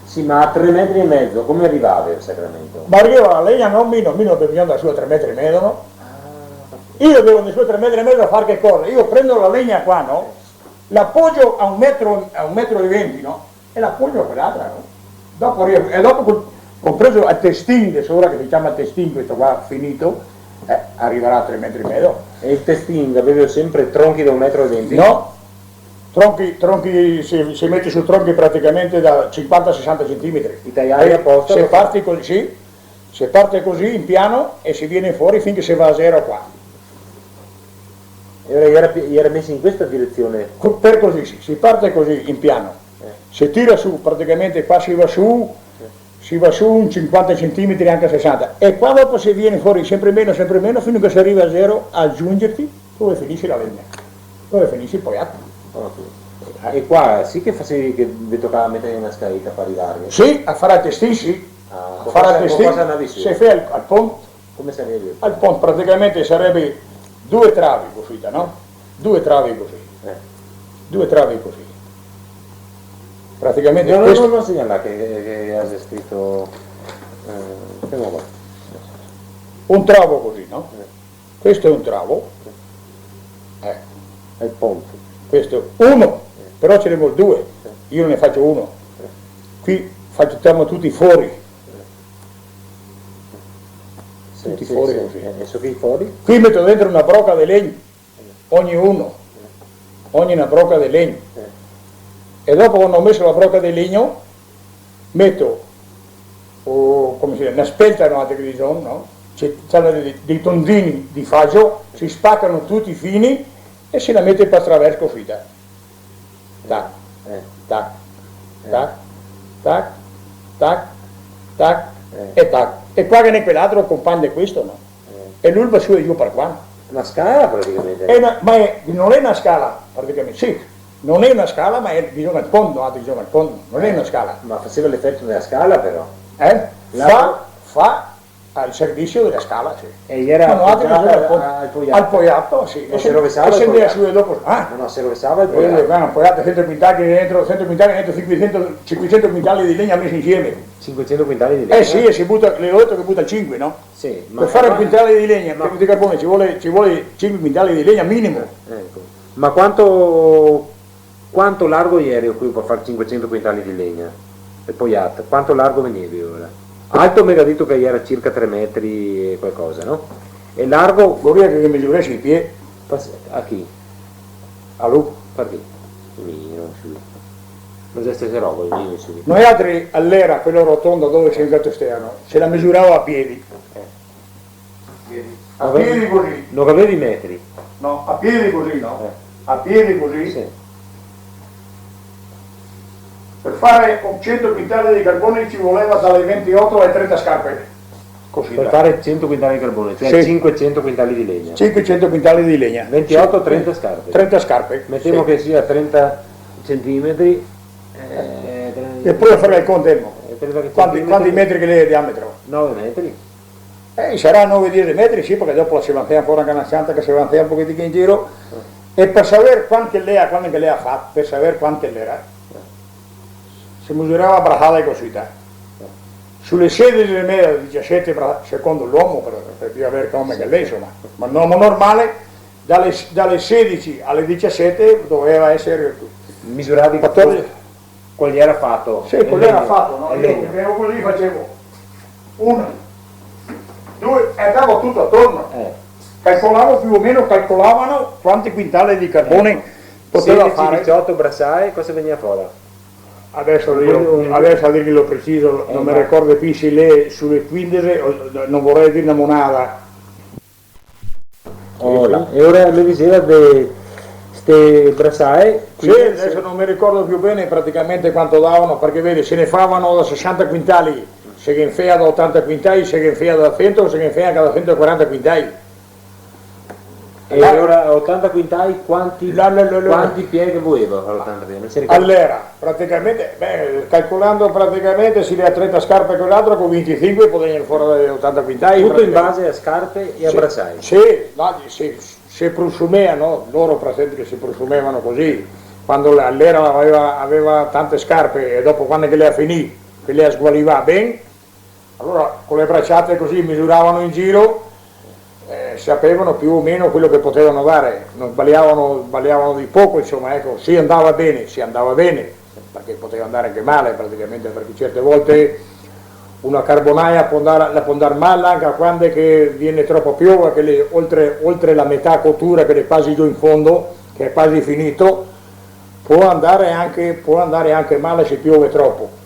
Sì, ma a 3,5 metri, come arrivavi al Sacramento? Ma arriva la legna, non meno bisogna da su a 3,5 metri, no? Io devo da su a 3,5 metri a fare che cosa? Io prendo la legna qua, no? L'appoggio a 1,20 metri, no? E l'appoggio a quell'altra, no? Dopo compreso a testin, adesso ora che si chiama testin, questo qua finito, arriverà a 3,5 metri. E il testin avevo sempre tronchi da 1,20 metri? No, tronchi si mette su tronchi praticamente da 50-60 cm. I tagliai apposta? Se parte così in piano e si viene fuori finché si va a zero qua. Era messo in questa direzione? Per così, si parte così in piano. Si tira su, praticamente qua si va su un 50 cm anche 60, e qua dopo si viene fuori sempre meno fino a che si arriva a zero, a aggiungerti dove finisce la legna, dove finisce il poiato. E qua sì che facevi che vi toccava mettere una scaletta per arrivare? Sì, a fare a testin sì. A fare a testin si fa al ponte. Come sarebbe? Al ponte praticamente sarebbe 2 travi così, no? 2 travi così. 2 travi così. Praticamente non segnala che hai scritto un travo così, no? Questo è un travo È il ponte. Questo, uno, però ce ne vuole due, io ne faccio uno. Qui facciamo tutti fuori. Tutti fuori così. E su qui fuori? Qui metto dentro una brocca di legno, ogni una brocca di legno. E dopo quando ho messo la brocca di legno, metto, come si dice, una spelta, no, no? C'hanno dei tondini di faggio, si spaccano tutti i fini e se la mette per attraverso così. Tac, tac, tac, tac, tac, tac, e tac. E qua che ne quell'altro compagna questo, no? E lui va su e giù per qua. Una scala praticamente. Non è una scala praticamente, sì, non è una scala, ma bisogna il fondo, bisogna il fondo, non è una scala. Ma faceva l'effetto della scala però. Fa al servizio della scala, sì. E era al poiato, sì. Non si rovesava il poiato. Dopo. No, si rovesava il poiato. Un poiato 100 quintali dentro, 500 quintali di legna messi insieme. 500 quintali di legna? Sì, si butta, le ho detto che butta 5, no? Sì. Per fare un quintale di legna, di carbone ci vuole 5 quintali di legna minimo. Ecco. Ma quanto largo ieri qui per fare 500 quintali di legna? Il poiato, quanto largo venivi ora? Alto mi ha detto che era circa 3 metri e qualcosa, no? E largo? Vorrei che mi giurassi i piedi. A chi? A lui. Perché? Non c'è stessa roba, io su. Noi altri all'era, quello rotondo dove c'è il gatto esterno, se la misurava a piedi. A piedi così. Non avevi metri? No, a piedi così, no? A piedi così. Sì. Per fare 100 quintali di carbone ci voleva dalle 28 alle 30 scarpe. Così Per fare 100 quintali di carbone, cioè sì. 500 quintali di legna. 500 quintali di legna. 28, 30 scarpe. 30 scarpe. Mettiamo che sia 30 centimetri. E poi fare il conto. Quanti metri che lei è di diametro? 9 metri. Sarà 9-10 metri, sì, perché dopo la si mantiene fuori anche una santa che si mantiene un pochettino in giro. E per sapere quante lei ha fatto, per sapere quante lei era, si misurava a bracciale così. Sulle 16 e mezza, 17 secondo l'uomo, per più avere come che lei, insomma. Ma un uomo normale, dalle 16 alle 17 doveva essere misuravi 14. Quello era fatto. Sì, quello era fatto, no? Io così facevo 1, 2 e andavo tutto attorno. Calcolavo più o meno, calcolavano quanti quintali di carbone poteva 16, fare. 18 bracciai, cosa veniva fuori? Adesso a dirlo preciso, non mi ricordo più se lei sulle 15, non vorrei dire una monada. E ora mi diceva di queste bracciai? Sì, adesso non mi ricordo più bene praticamente quanto davano, perché vedi, se ne favano da 60 quintali, se che infea da 80 quintali, se che infea da 100, se che infea da 140 quintali. E ora 80 quintali quanti piedi voleva all'80 all'era? Praticamente, calcolando praticamente si le ha 30 scarpe con l'altro, con 25 potevano fuori 80 quintali. Tutto in base a scarpe e a bracciai? Sì, no, si prosumevano, loro per esempio si prosumevano così, quando all'era aveva tante scarpe e dopo quando che le ha finito, che le ha sgualiva bene, allora con le bracciate così misuravano in giro, sapevano più o meno quello che potevano dare, non sbagliavano di poco, insomma, ecco, si andava bene, perché poteva andare anche male praticamente, perché certe volte una carbonaia la può andare male anche quando che viene troppo piova, che oltre la metà cottura che le quasi giù in fondo, che è quasi finito, può andare anche male se piove troppo.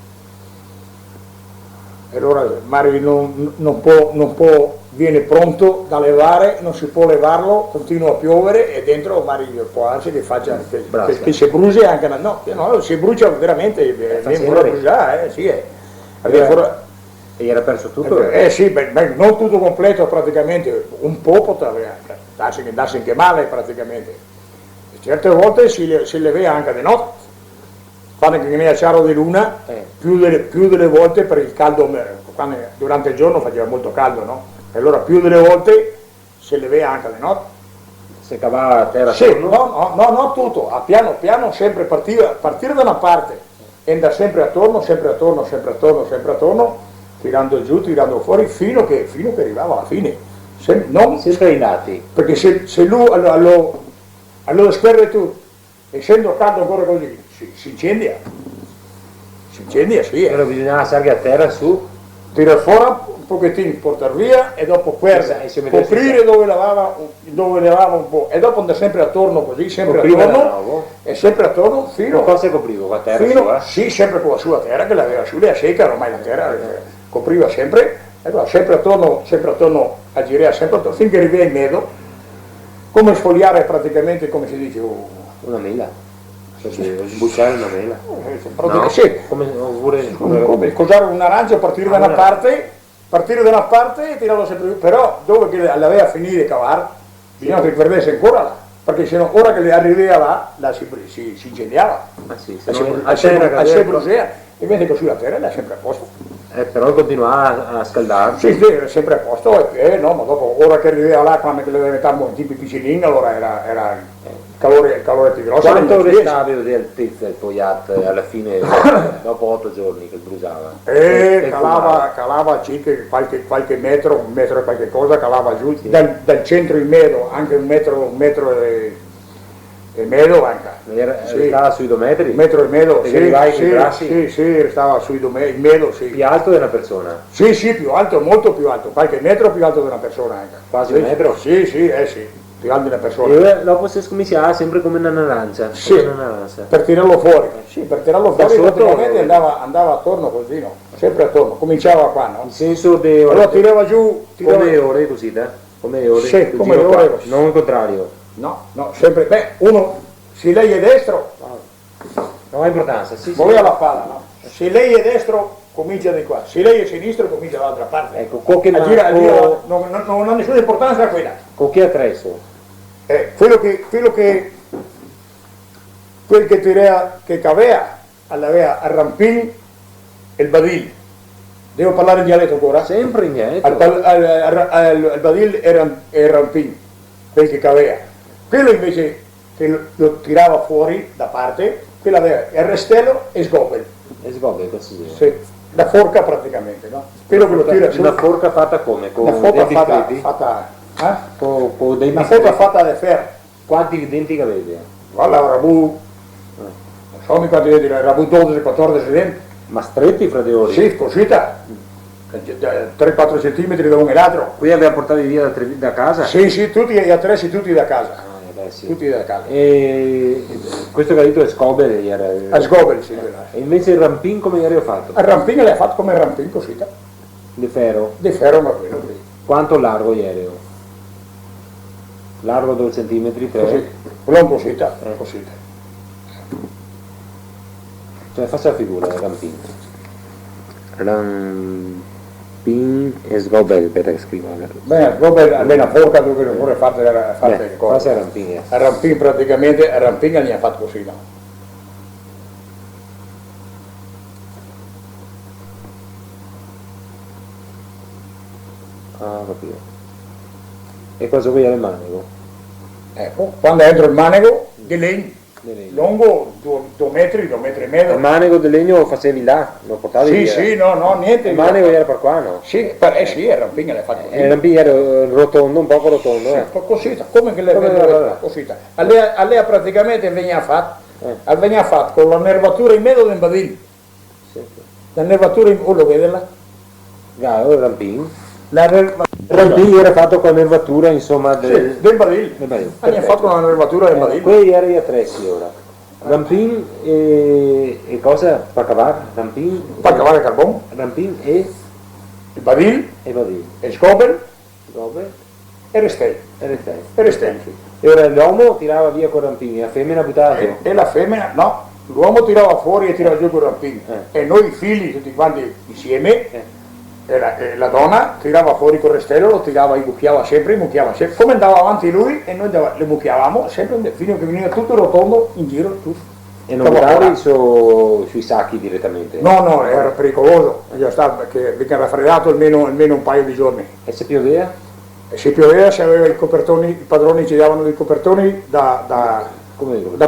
E allora magari non può, viene pronto da levare, non si può levarlo, continua a piovere e dentro magari può darsi che faccia che si bruci anche, no, si brucia veramente, viene fuori a bruciare, sì. E era perso tutto? Sì, non tutto completo praticamente, un po' poteva darsi anche male praticamente. E certe volte si le vede anche di notte. Quando che ne chiaro di luna, più delle volte per il caldo, quando durante il giorno faceva molto caldo, no? E allora più delle volte se le vede anche di notte. Se cavava a terra? Sì, no, tutto, a piano piano sempre partire da una parte e andare sempre attorno, tirando giù, tirando fuori, fino che arrivava alla fine. Sempre in lati. Perché se lui allora squerre tu, essendo caldo ancora così, si incendia. Si incendia, sì. Però bisognava salire a terra su. Tirare fuori un pochettino, portare via e dopo coprire dove lavava un po' e dopo andare sempre attorno così, sempre attorno e sempre attorno fino a cosa coprivo? Con la terra sì, sempre con la sua terra che l'aveva su, lei a secca ormai la terra copriva sempre, e allora sempre attorno a girare, sempre attorno, finché arriva in medo, come sfogliare praticamente, come si dice, una mela. Sbucciare una mela? No, sì. Come cosare un'arancia, partire da una parte e tirarlo sempre giù, però dove che l'aveva finito di cavare, bisogna che perdesse ancora là, perché se no ora che le arrivava là si incendiava, si bruciava, e vede che sulla terra era sempre a posto. Però continuava a scaldarsi. Sì, era sempre a posto, no, ma dopo, ora che arrivava là, quando le diventava un tipo piccolini, allora era il calore più grosso. Quanto restava di altezza il Poiat alla fine, dopo 8 giorni che bruciava? Calava circa qualche metro, un metro e qualche cosa, calava giù, sì. Dal centro in medio, anche un metro e medio anche. Restava sui 2 metri? Un metro e medio, sì, restava sui 2 metri, in medio, sì. Più alto di una persona? Sì, più alto, molto più alto, qualche metro più alto di una persona anche. Quasi un metro? Sì, più alto di una persona. E dopo si scominciava sempre come una narancia? Sì, per tirarlo fuori. Sì, per tirarlo fuori praticamente andava attorno così, no? Sempre attorno, cominciava qua, no? In senso di ore? Allora tirava giù... Come ore così, Come ore? Sì, come ore. Non il contrario? No, sempre, uno, se lei è destro... Non ha importanza, sì. Voleva la palla, no? Se lei è destro, comincia di qua, se lei è sinistro, comincia dall'altra parte. Ecco, non ha nessuna importanza quella. Con che attrezzo? Quel che cavea, aveva il rampin e il badil. Devo parlare in dialetto ancora? Sempre in dialetto. Il badil era il rampin, quel che cavea. Quello invece che lo tirava fuori da parte, quello aveva il restello e sgobel. E sgobel, così? Sì, la forca praticamente, no? Quello che lo tira su. Una forca fatta come? Con una forca fatta con dei una forca fatta da ferro. Quanti denti avete? Guarda, Rabu, non so quanti denti, Rabu 12-14 denti. Ma stretti fra di ore? Sì, cosita, 3-4 centimetri da uno e l'altro. Qui aveva portato via da casa? Sì, tutti gli attrezzi, tutti da casa. Sì. Tutti da casa. E questo che ha detto è Scobel era? A Scobel, sì. E invece il rampin come gli avevo fatto? Il rampin l'ha fatto come il rampin, cosita. Di ferro? Di ferro, ma quello lì. Quanto largo gli ero? Largo 2 centimetri, 3? Così, quello cosita, cosita. Cioè faccia la figura, rampin. Rampin e Scobel, aspetta che scrivo. Beh, Scobel almeno a forca dove non vuole fare le cose. Cosa è rampin? Il rampin praticamente, il rampin gli ha fatto così, no? Ah, capito. E cosa vuoi al manico? Ecco, quando entro il manico di legno, lungo 2 metri, 2 metri e mezzo. Il manico di legno lo facevi là, lo portavi via? Sì, no, niente. Il manico era per qua, no? Sì, sì, il rampin l'ha fatto così. Il rampin era rotondo, un poco rotondo, Cosita, come che le cosita. A lei praticamente veniva fatto con la nervatura in mezzo del badin. Sì. La nervatura in lo vede là? Il rampin. Il rampin era fatto con la nervatura, insomma, del badil. Hanno fatto con la nervatura del badil. Quelli erano gli attrezzi ora. Rampin e cosa? Per cavare? Rampin? Per cavare carbone. Rampin e? Il badil. E badil. E scobel. Scobel. E restel. E restel. E ora l'uomo tirava via con rampin e la femmina buttava giù. E la femmina, no. L'uomo tirava fuori e tirava giù con rampin. E noi figli, tutti quanti insieme. E la donna tirava fuori col restello, lo tirava, mucchiava sempre. Come andava avanti lui e noi le mucchiavamo sempre fino a che veniva tutto rotondo in giro. Tutto. E non buttavi sui sacchi direttamente? No, era pericoloso, già stava perché veniva raffreddato almeno un paio di giorni. E se pioveva? E se pioveva si aveva i copertoni, i padroni ci davano dei copertoni da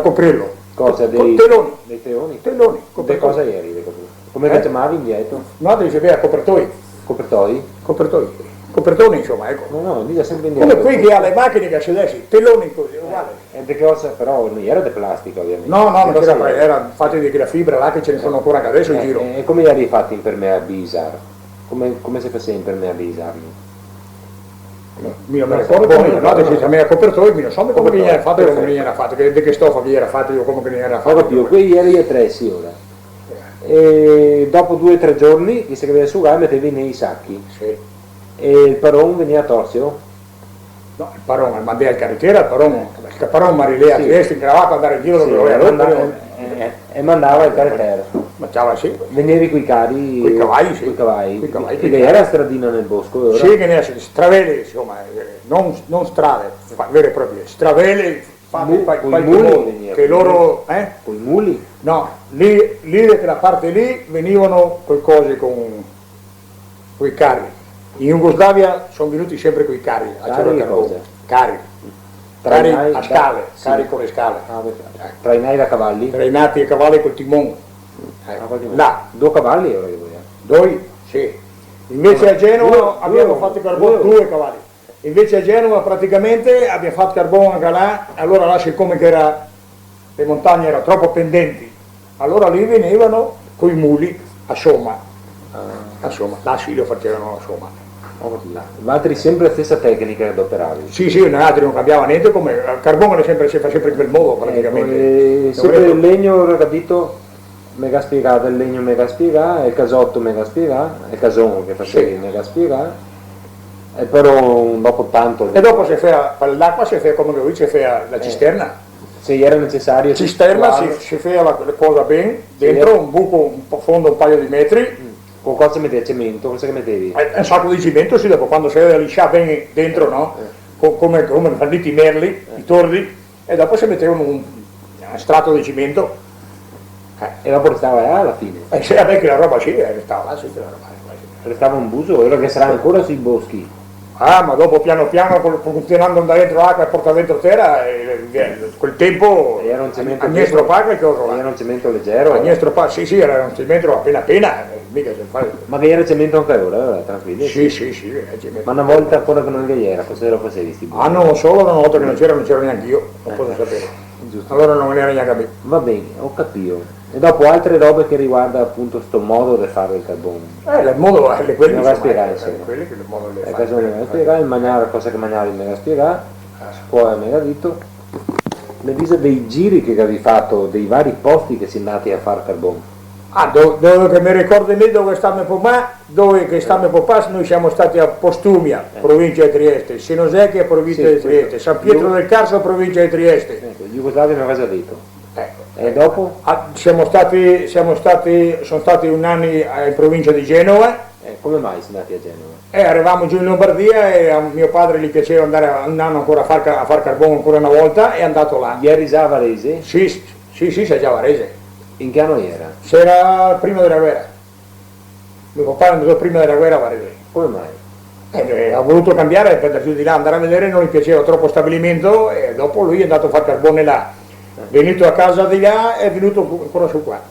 coprirlo. Cosa? Teloni. Dei teoni? Teloni. Che cosa eri? Come li chiamavi indietro? No, diceva copertoi. Copertoi? Copertoi. copertoni insomma, ecco. No, lì è sempre Come qui che ha le macchine che accedessi, teloni così, uguale. E di cosa però non era di plastica ovviamente. No, non era fatti di quella fibra là che ce ne sono ancora anche adesso in giro. E come li hai fatti impermeabilizzare? Come si faceva impermeabilizzarli? Mi non mi ricordo come, no, che si mia copertoio, mi non so come che era fatto, come era fatto, che stoffa che era fatto, io come che era fatto. Proprio, qui ieri a 3 sì ora. E dopo 2 o 3 giorni, visto che veniva asciugare, mettevi nei sacchi. Sì. E il paron veniva torsio? No, il paron, mandai al carrettiere, il paron mi rileva a Trieste, in cravatta, andare in giro dove voleva. E mandava il carrettiere. Mangiava sì. Venivi coi cari, coi cavalli, sì. Coi cavalli. Coi cavalli. Perché era stradina nel bosco, ora? Sì, che ne è, stravele, insomma, non strade, vere e proprie, stravele, coi muli, che loro, Coi muli? No, lì da quella parte lì venivano quelle cose con i carri. In Jugoslavia sono venuti sempre coi carri, a Carri cosa? Carri a scale, carri con le scale. Trainai da cavalli? Trainati a cavalli col timone. Là. 2 cavalli ora che vogliamo. 2? Sì. Invece a Genova abbiamo fatto carbone 2 cavalli. Invece a Genova praticamente abbiamo fatto carbone anche là, allora là siccome che era, le montagne erano troppo pendenti, allora lì venivano coi muli a Somma. A Somma, là sì lo facevano a Somma. Altri sempre la stessa tecnica che adoperavi? Sì, sì, altri non cambiava niente, come il carbone si fa sempre in quel modo praticamente. Sempre il legno, ho capito, mega spiegato, il legno mega spiegato, il casotto mega spiegato, il casone che facevi mega spiegato, e però dopo tanto... E dopo si fa, per l'acqua si fa come lui, si fa la cisterna. Se era necessario... Cisterna si fa la cosa bene, dentro un buco un po' fondo, un paio di metri. Con cosa mettevi? Cemento? Cosa che mettevi? Un sacco di cemento, sì, dopo quando si vede lisciare bene dentro, no? Come fanno i merli, i tordi, e dopo si mettevano un strato di cemento. E dopo restava alla fine? Sì, vabbè che la roba sì, restava là, sì, che la roba. Restava un buso, ora che sarà ancora sui boschi. Ma dopo piano piano, continuando da dentro l'acqua e porta dentro terra, quel tempo, era un cemento Agnestro Paga che era un cemento leggero? Agnestro Paga, sì, era un cemento appena appena, mica se fa. Ma che era cemento anche ora, tranquillo? Sì, cemento. Ma una volta ancora che non era, cosa lo facevi? Non solo, una volta che non c'era neanche io, non posso sapere. Giusto. Allora non me ne era neanche a me. Va bene, ho capito. E dopo altre robe che riguarda appunto sto modo di fare il carbone? Il modo è quello non va a spiegare, insomma. Quelli che il modo le fa. Non va a spiegare, il mangiare, cosa che mangiare me la spiegare, scuola me l'ha detto. Le vise dei giri che avevi fatto, dei vari posti che si andati a fare carbone. Dove che mi ricordo lì dove stiamo papà, noi siamo stati a Postumia, provincia di Trieste, Sinosecchia, provincia di Trieste, San Pietro del Carso, provincia di Trieste. Jugoslavia mi aveva già detto. E dopo? Sono stati un anno in provincia di Genova. Come mai siamo andati a Genova? Arrivavamo giù in Lombardia e a mio padre gli piaceva andare un anno ancora a far carbone ancora una volta e è andato là. Ieri già a Varese? Sì, sei già a Varese. In che anno era? C'era prima della guerra. Mio papà è andato prima della guerra a Varese. Come mai? Ha voluto cambiare per giù di là, andare a vedere, non gli piaceva troppo stabilimento e dopo lui è andato a fare carbone là. Venuto a casa di là è venuto ancora su qua.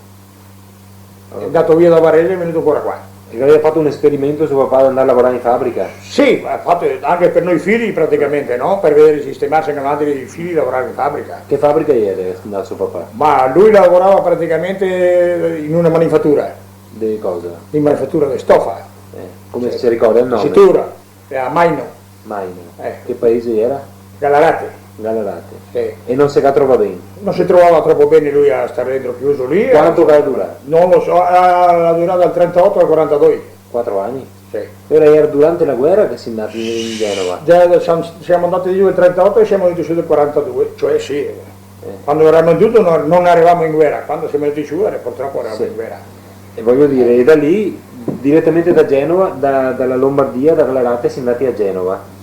È andato via da Varese e è venuto ancora qua. E aveva fatto un esperimento su papà ad andare a lavorare in fabbrica? Sì, ha fatto anche per noi figli praticamente, no? Per vedere sistemarsi anche altri figli lavorare in fabbrica. Che fabbrica era andato suo papà? Ma lui lavorava praticamente in una manifattura. Di cosa? In manifattura di stoffa. Come si ricorda il nome? Citura, a Maino. Maino. Che paese era? Galarate. Galarate. Sì. E non si trova bene? Non si trovava troppo bene lui a stare dentro chiuso lì. Quanto ha durato? Non lo so, ha durato dal 38 al 42. 4 anni? Sì. Era durante la guerra che si è andati in Genova? Già siamo andati giù nel 38 e siamo venuti su nel 42, cioè sì. Quando eravamo giù non arrivavamo in guerra, quando siamo venuti su purtroppo eravamo in guerra. E voglio dire, e da lì, direttamente da Genova, dalla Lombardia, da Galarate, si è andati a Genova?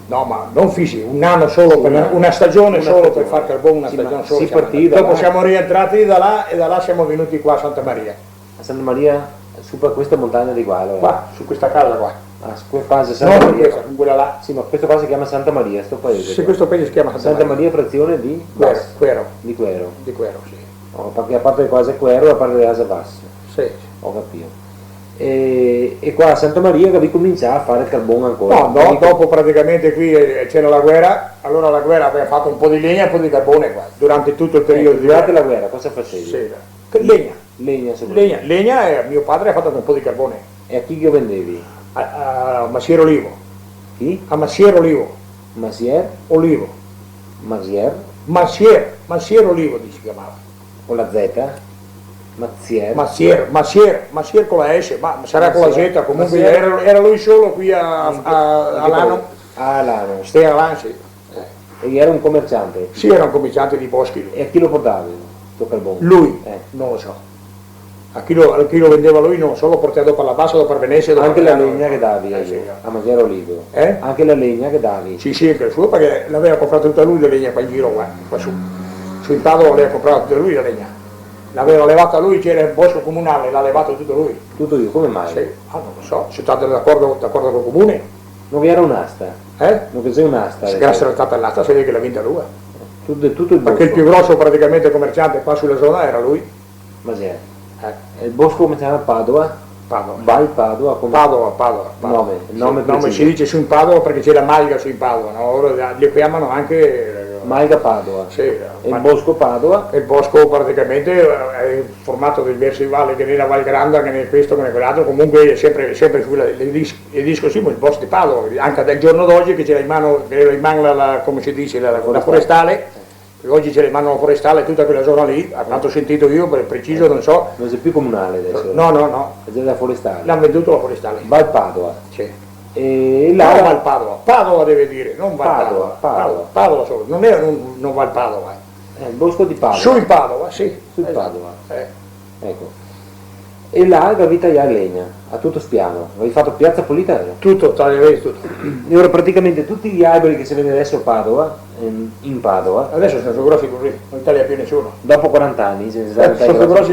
No, ma non fissi, un anno solo, una stagione solo per far carbone, una stagione solo. Dopo siamo rientrati da là e da là siamo venuti qua a Santa Maria. A Santa Maria, su per questa montagna di qua? Allora. Qua, su questa casa qua. Su quella fase Santa Maria? Questa, quella là. Sì, ma questo qua si chiama Santa Maria, sto paese. Sì, questo paese si chiama Santa Maria, frazione di? Quero. Di Quero. Di Quero, sì. Perché a parte le cose Quero, a parte le cose basse. Sì. Ho capito. E qua a Santa Maria che vi cominciava a fare il carbone ancora. No, dopo praticamente qui c'era la guerra, allora la guerra aveva fatto un po' di legna e un po' di carbone qua, durante tutto il periodo di durante la guerra cosa facevi? Sì, legna. Legna e mio padre ha fatto un po' di carbone. E a chi che vendevi? A Massier Olivo. Chi? A Massier Olivo. Massier? Olivo. Massier? Massier Olivo si chiamava. Con la Z? Massier con la S, ma sarà con la Z, comunque era lui solo qui a Lano. A Lano. Stai a Lano, sì. E era un commerciante? Sì, era un commerciante di boschi. E a chi lo portavi? Sto carbone? Lui? Non lo so. A chi lo vendeva lui non so, lo portava dopo alla bassa, dopo a Venezia. Anche la legna che davi sì, a Massier Olivo? Eh? Anche la legna che davi? Sì, anche il suo, perché l'aveva comprata tutta lui la legna qua in giro, qua su. Su in Padova l'aveva comprata tutta lui la legna. L'aveva levata lui, c'era il bosco comunale, l'ha levato tutto lui. Tutto io, come mai? Sì, non lo so, se state d'accordo col comune. Non vi era un'asta? Non c'era un'asta? Se era stata l'asta, si vede che l'ha vinta lui. Tutto il bosco? Perché il più grosso praticamente commerciante qua sulla zona era lui. Massier. Il bosco cominciava a Padova? Padova. Vai Padova? Come? Padova. Nome si dice su in Padova perché c'è la Malga su in Padova, no? Ora li chiamano anche... Malga Padova. Sì. E il bosco Padova? Il bosco praticamente è formato da diverse valli, che nella Val Granda, che ne questo, che ne quell'altro, comunque è sempre le disco sì, il bosco di Padova, anche del giorno d'oggi che c'era in mano come si dice, la forestale. Oggi c'è la forestale, tutta quella zona lì, a quanto ho sentito io, per preciso non so. Non c'è più comunale adesso? No. È la forestale? L'hanno venduto la forestale. Val Padova? Sì. E là... No, Val Padova. Padova deve dire, non Val Padova. Padova solo, non Val Padova. Il bosco di Padova? Su in Padova, sì. Su in Padova. Ecco. E là avevi tagliato legna, a tutto spiano, avevi fatto piazza pulita? Tutto, tagliavi tutto. E ora praticamente tutti gli alberi che si vede adesso a Padova, in Padova... Adesso sono grossi così, non taglia più nessuno. Dopo 40 anni?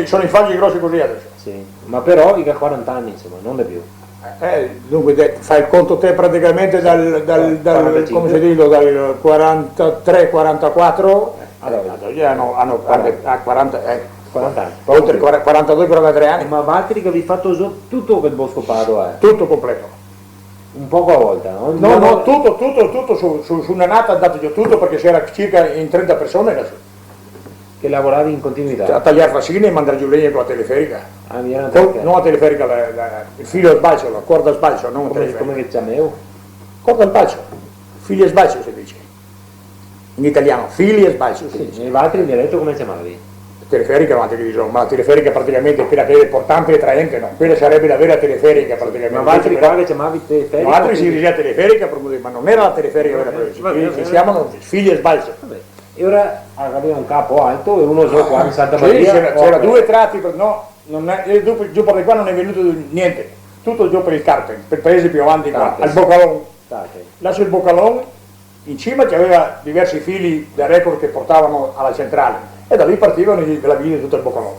Sono i faggi grossi così adesso. Sì, ma però i 40 anni insomma, non da più. Dunque fai il conto te praticamente dal come si dice, dal 43-44, hanno 40 40 anni. Oltre 42-43 anni. Ma Valtteri che avevi fatto tutto quel bosco Padova? Tutto completo. Un poco a volta, no? No, tutto su una nata è andato giù tutto perché c'era circa in 30 persone lassù. Che lavoravi in continuità? A tagliare fascine e mandare giù legna con la teleferica. Non la teleferica, il filo a sbalzo, la corda a sbalzo, non la teleferica. Come che chiamevo? Corda a sbalzo, fili a sbalzo si dice. In italiano, fili a sbalzo si dice. E Valtteri mi ha detto come chiamavi? Teleferica, ma la teleferica praticamente è quella che è portante e traente, no? Quella sarebbe la vera teleferica praticamente. Ma Valtteri qua che chiamavi teleferica? No, altri si diceva teleferica, ma non era la teleferica vera, si chiamano figli e sbalzo. E ora aveva un capo alto e uno solo qua in Santa Maria? C'era due tratti, no, giù per di qua non è venuto niente, tutto giù per il Carpen, per il paese più avanti qua, al Boccalon. Là sul Boccalon, in cima c'aveva diversi fili da record che portavano alla centrale. E da lì partivano la via di tutto il Boccalon,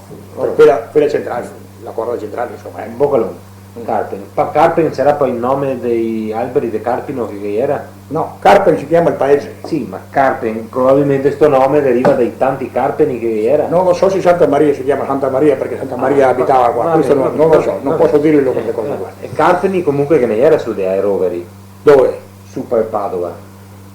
per quella centrale, la corda centrale insomma. Boccalon, Carpen. Carpen c'era poi il nome dei alberi di Carpino che era? No, Carpen si chiama il paese. Sì, ma Carpen, probabilmente questo nome deriva dai tanti Carpeni che era. Non lo so se Santa Maria si chiama Santa Maria perché Santa Maria abitava qua, questo non lo so, non posso dirle queste cose qua. E Carpeni comunque che ne era su dei roveri? Dove? Su per Padova.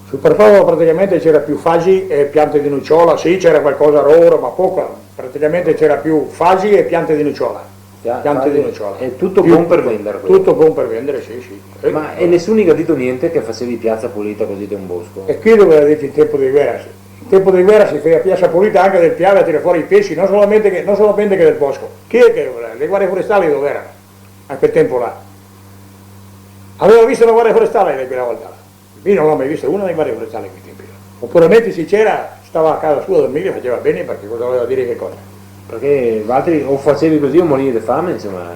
Sul Padova praticamente c'era più fagi e piante di nocciola, sì c'era qualcosa oro, ma poco, praticamente c'era più fagi e piante di nocciola. Piante di nocciola. È tutto buon per vendere? Tutto buon per vendere, sì. Ma e nessuno ha detto niente che facevi piazza pulita così di un bosco? E qui doveva detto in tempo di guerra, sì. In tempo di guerra si faceva piazza pulita anche del piave a tirare fuori i pesci, non solamente che del bosco. Chi è che le guardie forestali dove erano? A quel tempo là. Aveva visto una guardia forestale quella volta là? Io non l'ho mai vista una dei guardie forestali in quei tempi. Oppure se c'era, stava a casa sua a dormire, faceva bene perché cosa voleva dire che cosa. Perché Valtteri o facevi così o morivi di fame, insomma.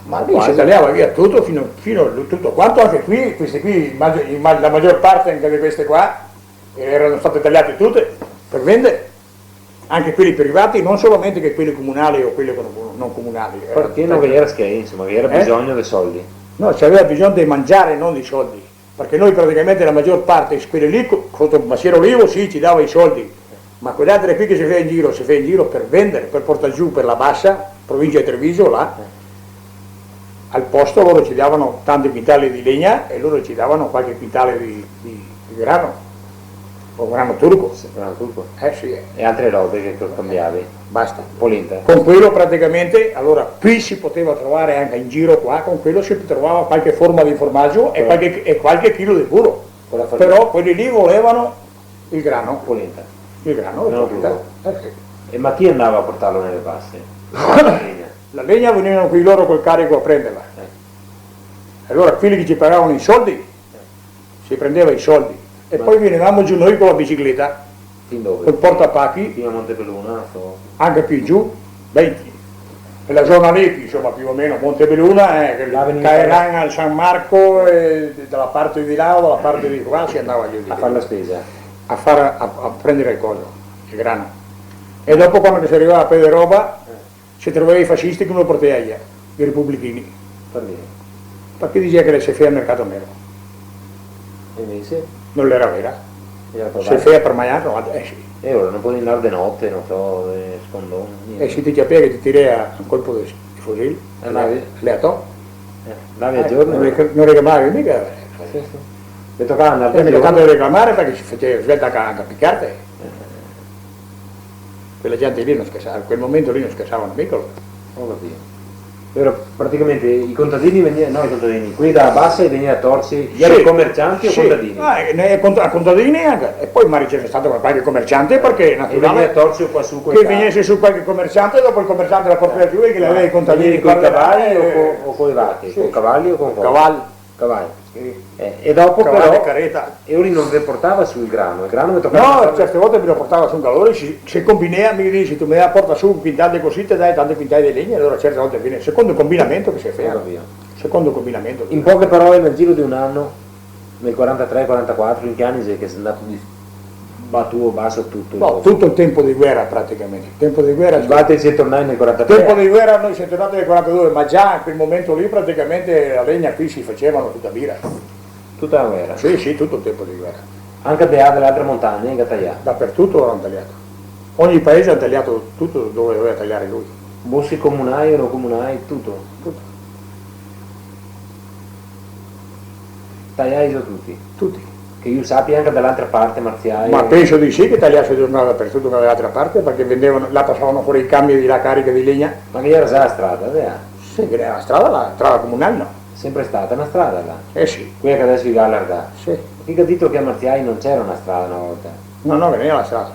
Ma lì si tagliava via tutto fino a tutto quanto, anche qui, queste qui, la maggior parte anche di queste qua erano state tagliate tutte per vendere, anche quelli privati, non solamente che quelli comunali o quelli non comunali. Perché non che era schei, insomma, che era bisogno di soldi. No, c'aveva bisogno di mangiare, non di soldi, perché noi praticamente la maggior parte, quelli lì, sotto Massier Olivo sì, ci dava i soldi, ma quelle altre qui che si fa in giro per vendere, per portare giù per la bassa, provincia di Treviso, là, al posto loro ci davano tanti quintali di legna e loro ci davano qualche quintale di grano, o grano turco. Grano turco. Sì. E altre robe che cambiavi? Basta. Polenta. Con quello praticamente, allora qui si poteva trovare anche in giro qua, con quello si trovava qualche forma di formaggio e qualche chilo di burro. Però quelli lì volevano il grano. Polenta. Il grano, turco. Sì. E ma chi andava a portarlo nelle basse? La legna venivano qui loro col carico a prenderla. Allora quelli che ci pagavano i soldi, si prendeva i soldi. E poi venivamo giù noi con la bicicletta, fin dove? col portapacchi, Fino a Montebelluna? anche più giù, 20. Nella zona lì, insomma più o meno, Montebelluna, Caeran al San Marco, e dalla parte di là o dalla parte di qua si andava giù. A fare la spesa? A prendere il coso, il grano. E dopo quando si arrivava a prendere roba, si trovava i fascisti che lo portavano via, i repubblichini. Perché diceva che le si feia al mercato nero. E invece? Non era vera. Si feia per mangiare, sì. E ora non puoi andare di notte, non so, scondone. E se ti capì che ti tirava un colpo di fucile, aleatorio. Andavi a giorno? Non reclamavi mica. Sì. Mi toccava andare Mi toccava reclamare perché si faceva svelta anche a picchiarti. Quella gente lì non scherzava, in quel momento lì non scherzavano mica. Ho capito. Però praticamente i contadini venivano, no i contadini, quelli dalla bassa e venivano a torsi, gli erano commercianti o contadini? A contadini anche, e poi magari c'è stato qualche commerciante perché naturalmente veniva a torsi qua su che venisse su qualche commerciante e dopo il commerciante la portava più e che le aveva i contadini con i cavalli o con i vacchi? Con cavalli o con cavalli? E dopo però Euri non vi portava sul grano, il grano mi toccava. No, certe volte me lo portava su un calore, si combinava, mi dice tu me la porta su un quintale di così, te dai tante quintali di legna, allora certe volte viene secondo combinamento che si fa. Secondo combinamento. In poche parole nel giro di un anno, nel 43-44, in che anni sei che sei andato di battuto basso tutto? No, tutto il tempo di guerra praticamente. Il tempo di guerra. Infatti si è tornati nel 43. Il tempo di guerra noi siamo tornati nel 42, ma già in quel momento lì praticamente la legna qui si facevano tutta birra. Tutta la guerra? Sì, tutto il tempo di guerra. Anche delle altre montagne che tagliato? Dappertutto hanno tagliato. Ogni paese ha tagliato tutto dove doveva tagliare lui. Boschi comunali o non comunali, tutto? Tutto. Tagliati tutti? Tutti. Che io sappia anche dall'altra parte marziali. Ma penso di sì che tagliasse dappertutto dall'altra parte perché vendevano, là passavano fuori i camion di la carica di legna. Ma che era già la strada? Sì, la strada comunale no. Sempre stata una strada là? Sì. Quella che adesso vi allargata? Sì. Chi ha detto che a Marziai non c'era una strada una volta? No, che non era la strada.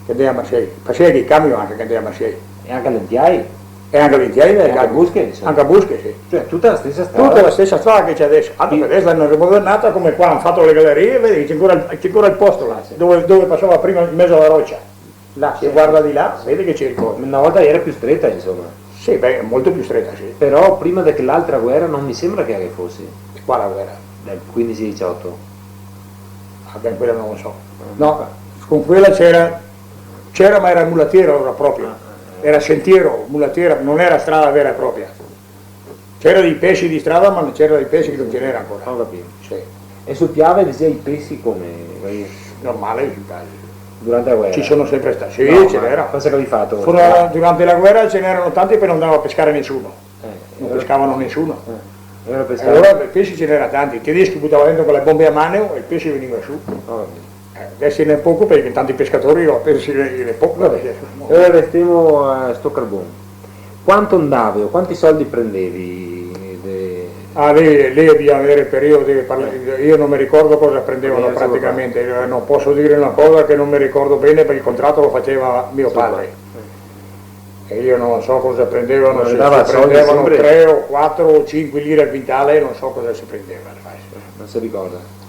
Che andava a Marseille. Faceva che i camion anche che andava a Marseille. E anche a Lentiai? E anche a Lentiai? Anche a Busche? Insomma. Anche a Busche, sì. Cioè tutta la stessa strada? Tutta la stessa strada che c'è adesso. Altro che adesso l'hanno rimodernata come qua hanno fatto le gallerie, vedi c'è ancora il posto là, dove passava prima in mezzo alla roccia. Là, se guarda di là, vedi che c'è il coso. Una volta era più stretta insomma. Sì, molto più stretta, sì. Però prima dell'altra guerra non mi sembra che fosse. E qua la guerra? Del 15-18. Ah, ben quella non lo so. No, con quella c'era ma era mulattiero allora proprio. Era sentiero, mulattiera, non era strada vera e propria. C'era dei pesci di strada ma non c'era dei pesci che non ce n'era ancora. Ho capito. Sì. E su Piave diceva i pesci come? Normale sui casi. Durante la guerra? Ci sono sempre stati, sì, no, ce n'era. Cosa che avevi fatto? Durante la guerra ce n'erano tanti per non andava a pescare nessuno. Non pescavano nessuno. Allora i pesci ce n'erano tanti, i tedeschi buttavano dentro con le bombe a mano e il pesce veniva su. Adesso ne è poco perché tanti pescatori lo pesci ne è poco. Ora restiamo a sto carbone. Quanto andavi o quanti soldi prendevi? Lì bisogna avere periodi, io non mi ricordo cosa prendevano praticamente, non posso dire una cosa che non mi ricordo bene perché il contratto lo faceva mio padre. E io non so cosa prendevano, se prendevano 3 o 4 o 5 lire al quintale, non so cosa si prendeva. Non si ricorda.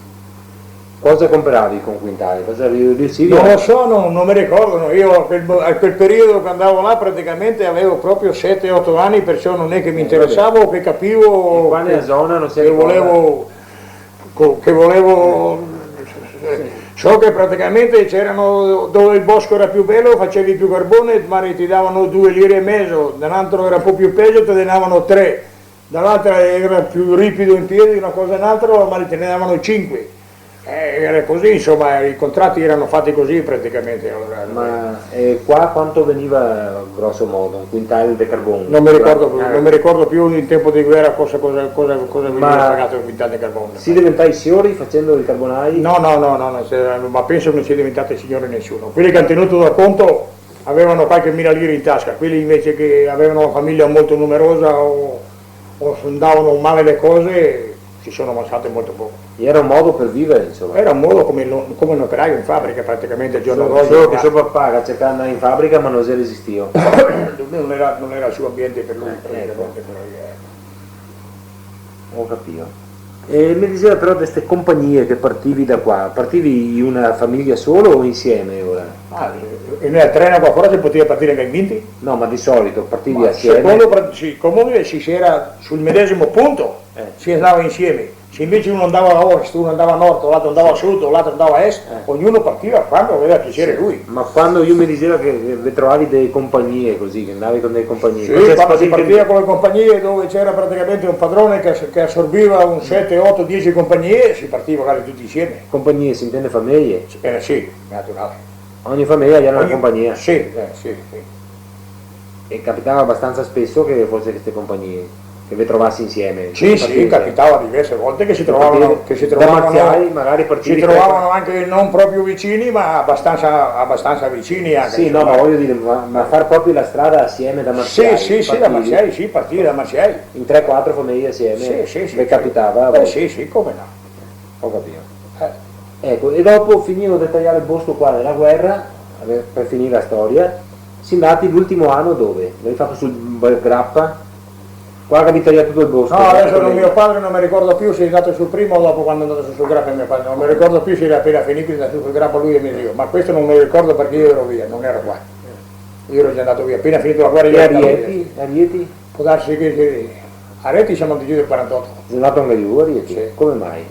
Cosa compravi con quintali? Cosa riuscivi? Non lo so, non mi ricordo, io a quel periodo che andavo là praticamente avevo proprio 7-8 anni, perciò non è che mi interessavo o che capivo qua nella zona non si che volevo, so che praticamente c'erano dove il bosco era più bello, facevi più carbone, magari ti davano 2 lire e mezzo, dall'altro era un po' più peggio, te ne davano 3, dall'altra era più ripido in piedi, una cosa e un'altra, magari te ne davano 5. Era così, insomma, i contratti erano fatti così praticamente. Allora, Ma qua quanto veniva grosso modo un quintale di carbone? non mi ricordo più in tempo di guerra cosa veniva pagato il quintale di carbone. Si diventava i signori facendo i carbonai? No, ma penso che non sia diventato signore nessuno. Quelli che hanno tenuto da conto avevano qualche mila lire in tasca, quelli invece che avevano una famiglia molto numerosa o andavano male le cose si sono ammassate molto poco. Era un modo per vivere, insomma. Era un modo come un operaio in fabbrica praticamente il giorno d'oggi. Solo che suo papà cercava di andare in fabbrica ma non si resisteva. non era il suo ambiente per lui. Ho capito. E mi diceva però di queste compagnie che partivi da qua, partivi in una famiglia solo o insieme ora? E nel treno qua fuori si poteva partire anche in 20? No, ma di solito partivi assieme? Comunque si era sul medesimo punto, si andava insieme. Se invece uno andava a ovest, uno andava a nord, l'altro andava a sud, l'altro andava a est, ognuno partiva quando aveva piacere lui. Ma quando io mi diceva che vi trovavi delle compagnie così, che andavi con delle compagnie? Sì, quando si partiva con le compagnie dove c'era praticamente un padrone che assorbiva un 7, 8, 10 compagnie, si partiva magari tutti insieme. Compagnie, si intende famiglie? Sì, naturale. Ogni famiglia era una compagnia? Sì. E capitava abbastanza spesso che fosse queste compagnie? Che vi trovassi insieme? Sì, capitava diverse volte che si trovavano magari si trovavano anche non proprio vicini, ma abbastanza vicini anche. Sì, no, ma voglio dire, ma far proprio la strada assieme da Marciai? Sì, da Marciai, partire da Marciai. In 3-4 famiglie assieme? Sì. Vi capitava? Sì, come no. Ho capito. Ecco, e dopo finito di tagliare il bosco qua nella guerra, per finire la storia, si andati l'ultimo anno dove? L'hai fatto sul Grappa? Qua che vi tagliato tutto il bosco? No, adesso mio padre non mi ricordo più se è andato sul primo o dopo quando è andato sul Grappa mio padre, non mi ricordo più se era appena finito da sul Grappa lui e mio zio, ma questo non me lo ricordo perché io ero via, non ero qua. Io ero già andato via, appena finito la guerra io ero andato via. Arieti? Può darsi che a Rieti siamo andati giù del 48. Sei andato anche giù a Rieti? Sì. Come mai?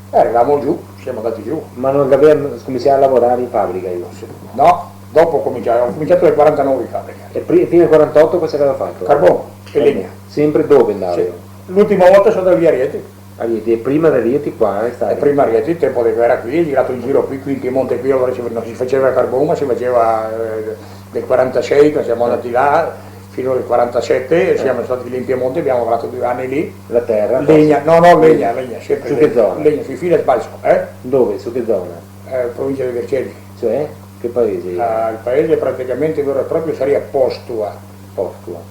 Arrivavamo giù, siamo andati giù. Ma non avevamo cominciato a lavorare in fabbrica io? No, dopo ho cominciato nel 49 in fabbrica. E fino al 48 cosa aveva fatto? Carbone e legna. Sempre dove andavi? Sì. L'ultima volta sono andato via a Rieti. A Rieti, e prima da Rieti qua è stato? Prima a Rieti, il tempo di guerra qui, girato in giro qui in Piemonte qui, allora non si faceva carbone, ma si faceva del 46, che siamo andati là, fino al 47, siamo stati lì in Piemonte, abbiamo lavorato 2 anni lì. La terra? Legna, legna, sempre. Su che zona? Legna, sui fili e sbalzo. Dove? Su che zona? Provincia di Vercelli. Cioè? Che paese? Il paese praticamente vero e proprio sarebbe Postua.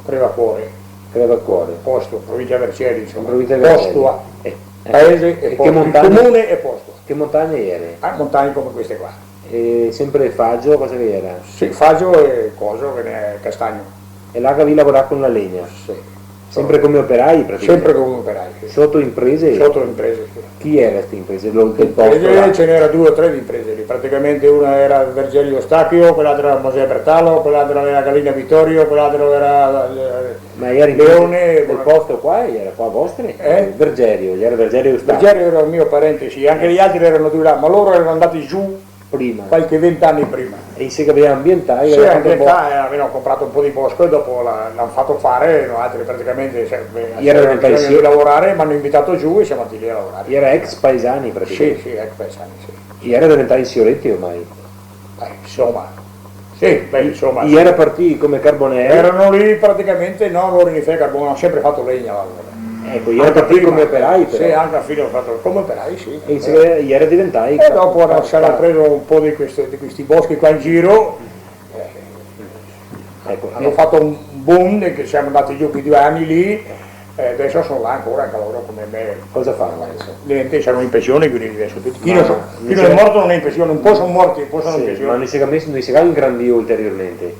Crevacuore. Postua, provincia di Vercelli, insomma. Postua. Paese e Postua. Il comune e Postua. Che montagne era? Montagne come queste qua. E sempre Faggio, cosa che era? Sì, Faggio e coso, che ne è Castagno. E là che vi lavorare con la legna? Sì. Sempre come operai praticamente? Sempre come operai. Sì. Sotto imprese? Sotto imprese, sì. Chi era queste imprese? Ce n'era 2 o 3 di imprese lì, praticamente una era Vergelli Ostachio, quell'altra era Mosè Bertalo, quell'altra era Galina Vittorio, quell'altro era ma era Leone. Del posto qua? Era qua vostri? Vergerio, era Vergerio Ostachio. Vergerio era il mio parente, sì, anche gli altri erano di là, ma loro erano andati giù prima. Qualche 20 anni prima. E in sé che aveva ambientati? Sì, avevano comprato un po' di bosco e dopo l'hanno fatto fare, noi altri praticamente bisogno di lavorare, mi hanno invitato giù e siamo andati lì a lavorare. Era ex paesani praticamente? Sì, ex paesani, sì. Era diventato Sioretti ormai? Insomma. Sì, insomma. Era partiti come carboneri? Erano lì praticamente, no, loro in effetti hanno sempre fatto legna. Ecco, io ero partito come operai però. Sì, anche a fine ho fatto come operai, sì. E era diventato... E dopo si hanno preso un po' di questi boschi qua in giro, hanno fatto un boom, che siamo andati giù più di 2 anni lì, adesso sono là ancora, anche loro come me. Cosa fanno adesso? Niente, sono in pensione, quindi adesso tutti. Chi è morto non è in pensione, un po' sono morti, un po' sono in pensione. Ma non si è ingrandito ulteriormente.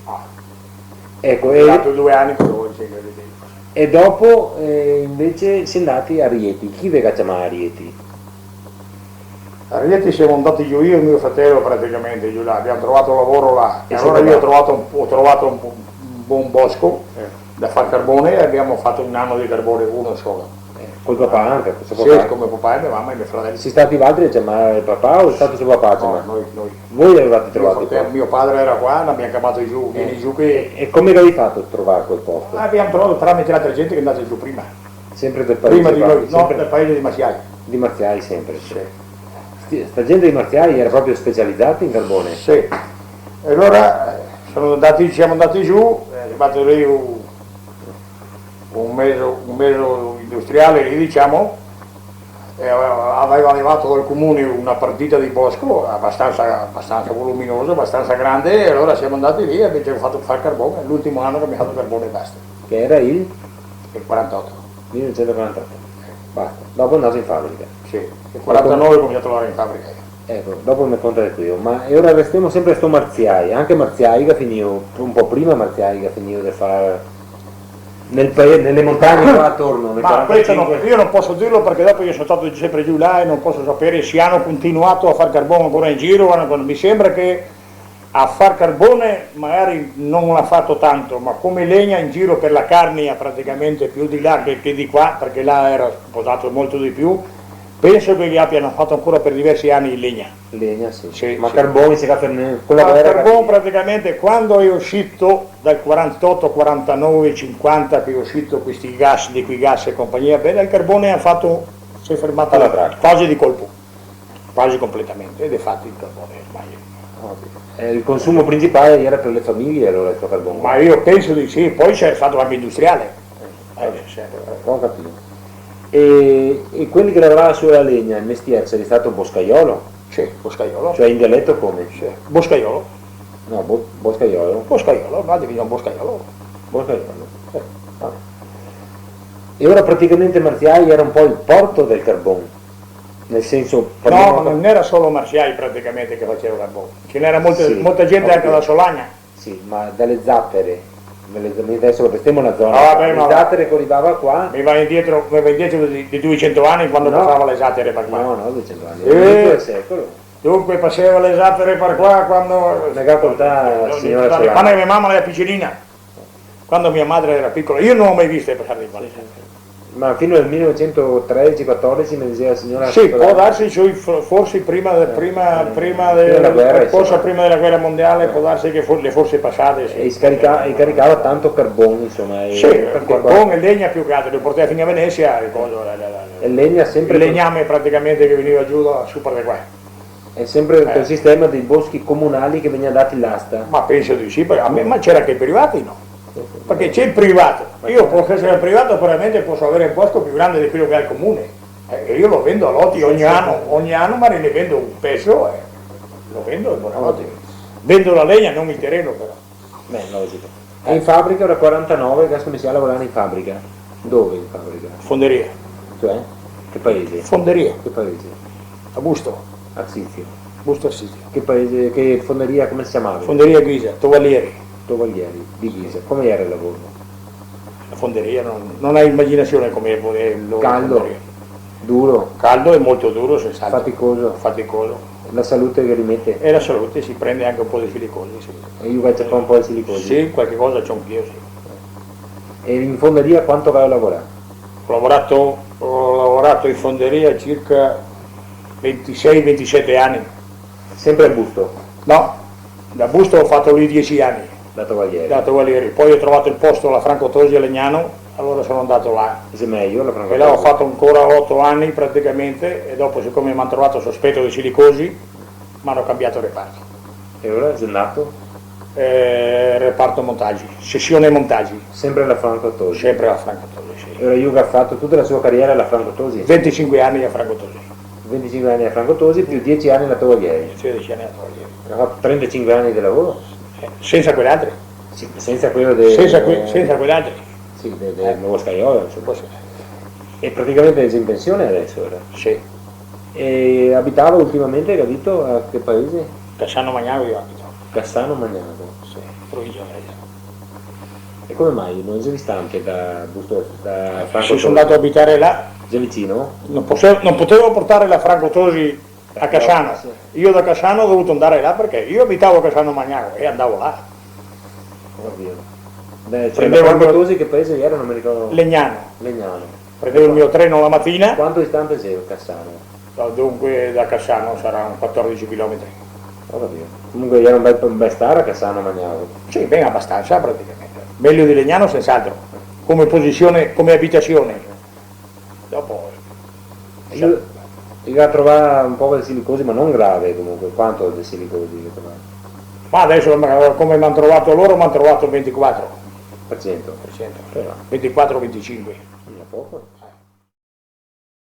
Ecco, è stato 2 anni per voi, e dopo invece si è andati a Rieti. Chi vi chiamava a Rieti? A Rieti siamo andati giù io e mio fratello praticamente giù là, abbiamo trovato lavoro là. E allora io ho trovato un buon bosco da fare carbone e abbiamo fatto un anno di carbone, uno solo. Col papà anche? Sì, come papà e mia mamma e mio fratello. Si stati altri a chiamare il papà o è stato suo papà? No, noi. Voi avevate trovato il posto? Mio padre era qua, l'abbiamo chiamato giù, vieni giù che... E come avevi fatto a trovare quel posto? Abbiamo trovato tramite l'altra gente che è andata giù prima. Sempre del paese? Prima di noi, no, del paese di Marziai. Di Marziai sempre? Sì. sta gente di Marziali era proprio specializzata in carbone? Sì. E allora siamo andati giù, è arrivato lì un mezzo industriale lì, diciamo, e aveva levato dal comune una partita di bosco abbastanza voluminosa, abbastanza grande, e allora siamo andati lì e abbiamo fatto fare carbone. L'ultimo anno che abbiamo fatto carbone e basta. Che era il 48. 1948. Basta. Dopo è andato in fabbrica. Sì, nel 49 ho cominciato a lavorare in fabbrica. Ecco, dopo mi contate qui. Ma e ora restiamo sempre a sto Marziai. Anche Marziai che finì un po' prima Marziai che finì di fare nelle montagne qua attorno. Ma questo io non posso dirlo perché dopo io sono stato sempre giù là e non posso sapere se hanno continuato a fare carbone ancora in giro. Mi sembra che a far carbone magari non l'ha fatto tanto, ma come legna in giro per la Carnia praticamente più di là che di qua, perché là era sposato molto di più. Penso che gli abbiano fatto ancora per diversi anni in legna. Legna, sì. Sì, ma sì. Carbone si fa con la Ma guerra. carbone praticamente quando è uscito dal 48, 49, 50 che è uscito questi gas, di quei gas e compagnia bella, il carbone si è fermato Alla tratta. quasi di colpo, quasi completamente, ed è fatto il carbone ormai. Il consumo principale era per le famiglie allora il suo carbone. Ma io penso di sì, poi c'è stato anche industriale. Ho capito. E quelli che lavoravano sulla legna, il mestiere sarebbe stato boscaiolo? Sì, boscaiolo. Cioè in dialetto come? Sì. Boscaiolo. No, boscaiolo. Boscaiolo, no, devi dire un boscaiolo. Boscaiolo. Vabbè. E ora praticamente Marziai era un po' il porto del carbone. Nel senso... No, ma non era solo Marziai praticamente che faceva carbone. Ce n'era Sì, molta gente anche da Solagna. Sì, ma dalle zattere. Adesso restiamo una zona. Vabbè, le zattere che arrivava qua. Mi va indietro di 200 anni quando passava le zattere per qua. No, 200 anni. All'inizio del secolo. Dunque passava le zattere per qua quando... Me la contava la signora Solana. Quando mia mamma era piccolina, quando mia madre era piccola, io non ho mai visto passare di qua. Ma fino al 1913-14 mi diceva la signora. Sì, può darsi, forse prima della guerra mondiale, può darsi che le fosse passate. Sì. E caricava tanto carbone, insomma. Sì, carbone e legna più che altro, le portava fino a Venezia, ricordo. E legna sempre. Il legname praticamente che veniva giù su per qua. È sempre quel sistema dei boschi comunali che veniva dati l'asta. Ma penso di sì, ma c'era anche i privati, no? Perché c'è il privato, io posso essere privato, probabilmente posso avere un bosco più grande di quello che ha il comune, e io lo vendo a lotti ogni anno, ma ne vendo un pezzo e lo vendo a buonanotte. Vendo la legna, non il terreno però. Beh, logico. E in fabbrica era 49, gas come si lavorare in fabbrica? Dove in fabbrica? Fonderia. Cioè? Che paese? Fonderia. Che paese? A Busto. Arsizio. Busto Arsizio. Che paese, che fonderia, come si chiamava? Fonderia Ghisa, Tovaglieri. Tovaglieri, di Ghisa. Come era il lavoro? La fonderia non hai immaginazione come è Caldo, fonderia. duro, Caldo e molto duro, senz'altro. faticoso. La salute che rimette. E la salute, si prende anche un po' di silicosi. Sì. E io faccio un po' di silicosi. Sì, qualche cosa c'ho anch'io, sì. E in fonderia quanto vai a lavorare? Ho lavorato in fonderia circa 26-27 anni. Sempre a Busto, No, da Busto ho fatto lì 10 anni, da Tovaglieri. da Tovaglieri. Poi ho trovato il posto alla Franco Tosi a Legnano, allora sono andato là. Se meglio, la E là ho fatto ancora 8 anni praticamente, e dopo siccome mi hanno trovato sospetto di silicosi, mi hanno cambiato reparto. E ora sei nato? Reparto montaggi, sessione montaggi, Sempre alla Franco Tosi. sempre alla Franco Tosi, sì. E ora Yuga ha fatto tutta la sua carriera alla Franco Tosi. 25 anni a Franco Tosi, 25 anni a Franco Tosi più 10 anni alla Tovaglieri. 16 anni a Tovaglieri. Ha fatto 35 anni di lavoro? Senza quegli altri, Sì, senza quello del... senza quegli altri. Sì, del nuovo Scaiolo, insomma. E praticamente è in pensione adesso ora. Sì, E abitava ultimamente, capito, a che paese? Cassano Magnago io abito, Cassano Magnago. sì, provincia di Reggio. E come mai? Non sei distante da Busto, da Franco Se Tosi? sono andato a abitare là, Già vicino? non potevo portare la Franco Tosi a Cassano. Sì. Io da Cassano ho dovuto andare là perché io abitavo a Cassano Magnago e andavo là. Ovvio. Beh, cioè, Prendevo Franco il mio- Tosi che paese era? Non mi ricordo. Legnano. Legnano. Prendevo il mio treno la mattina, Quanto distante sei da Cassano? dunque da Cassano saranno 14 km. Ho capito. Comunque era un bel stare a Cassano Magnago. Sì, ben abbastanza praticamente. Meglio di Legnano senz'altro, come posizione, come abitazione. Dopo, Io Si a trovare un po' di silicosi, ma non grave comunque. Quanto di silicosi che trovate? Ma adesso come mi hanno trovato loro, mi hanno trovato il 24%. 100%. 24-25%. Non è poco.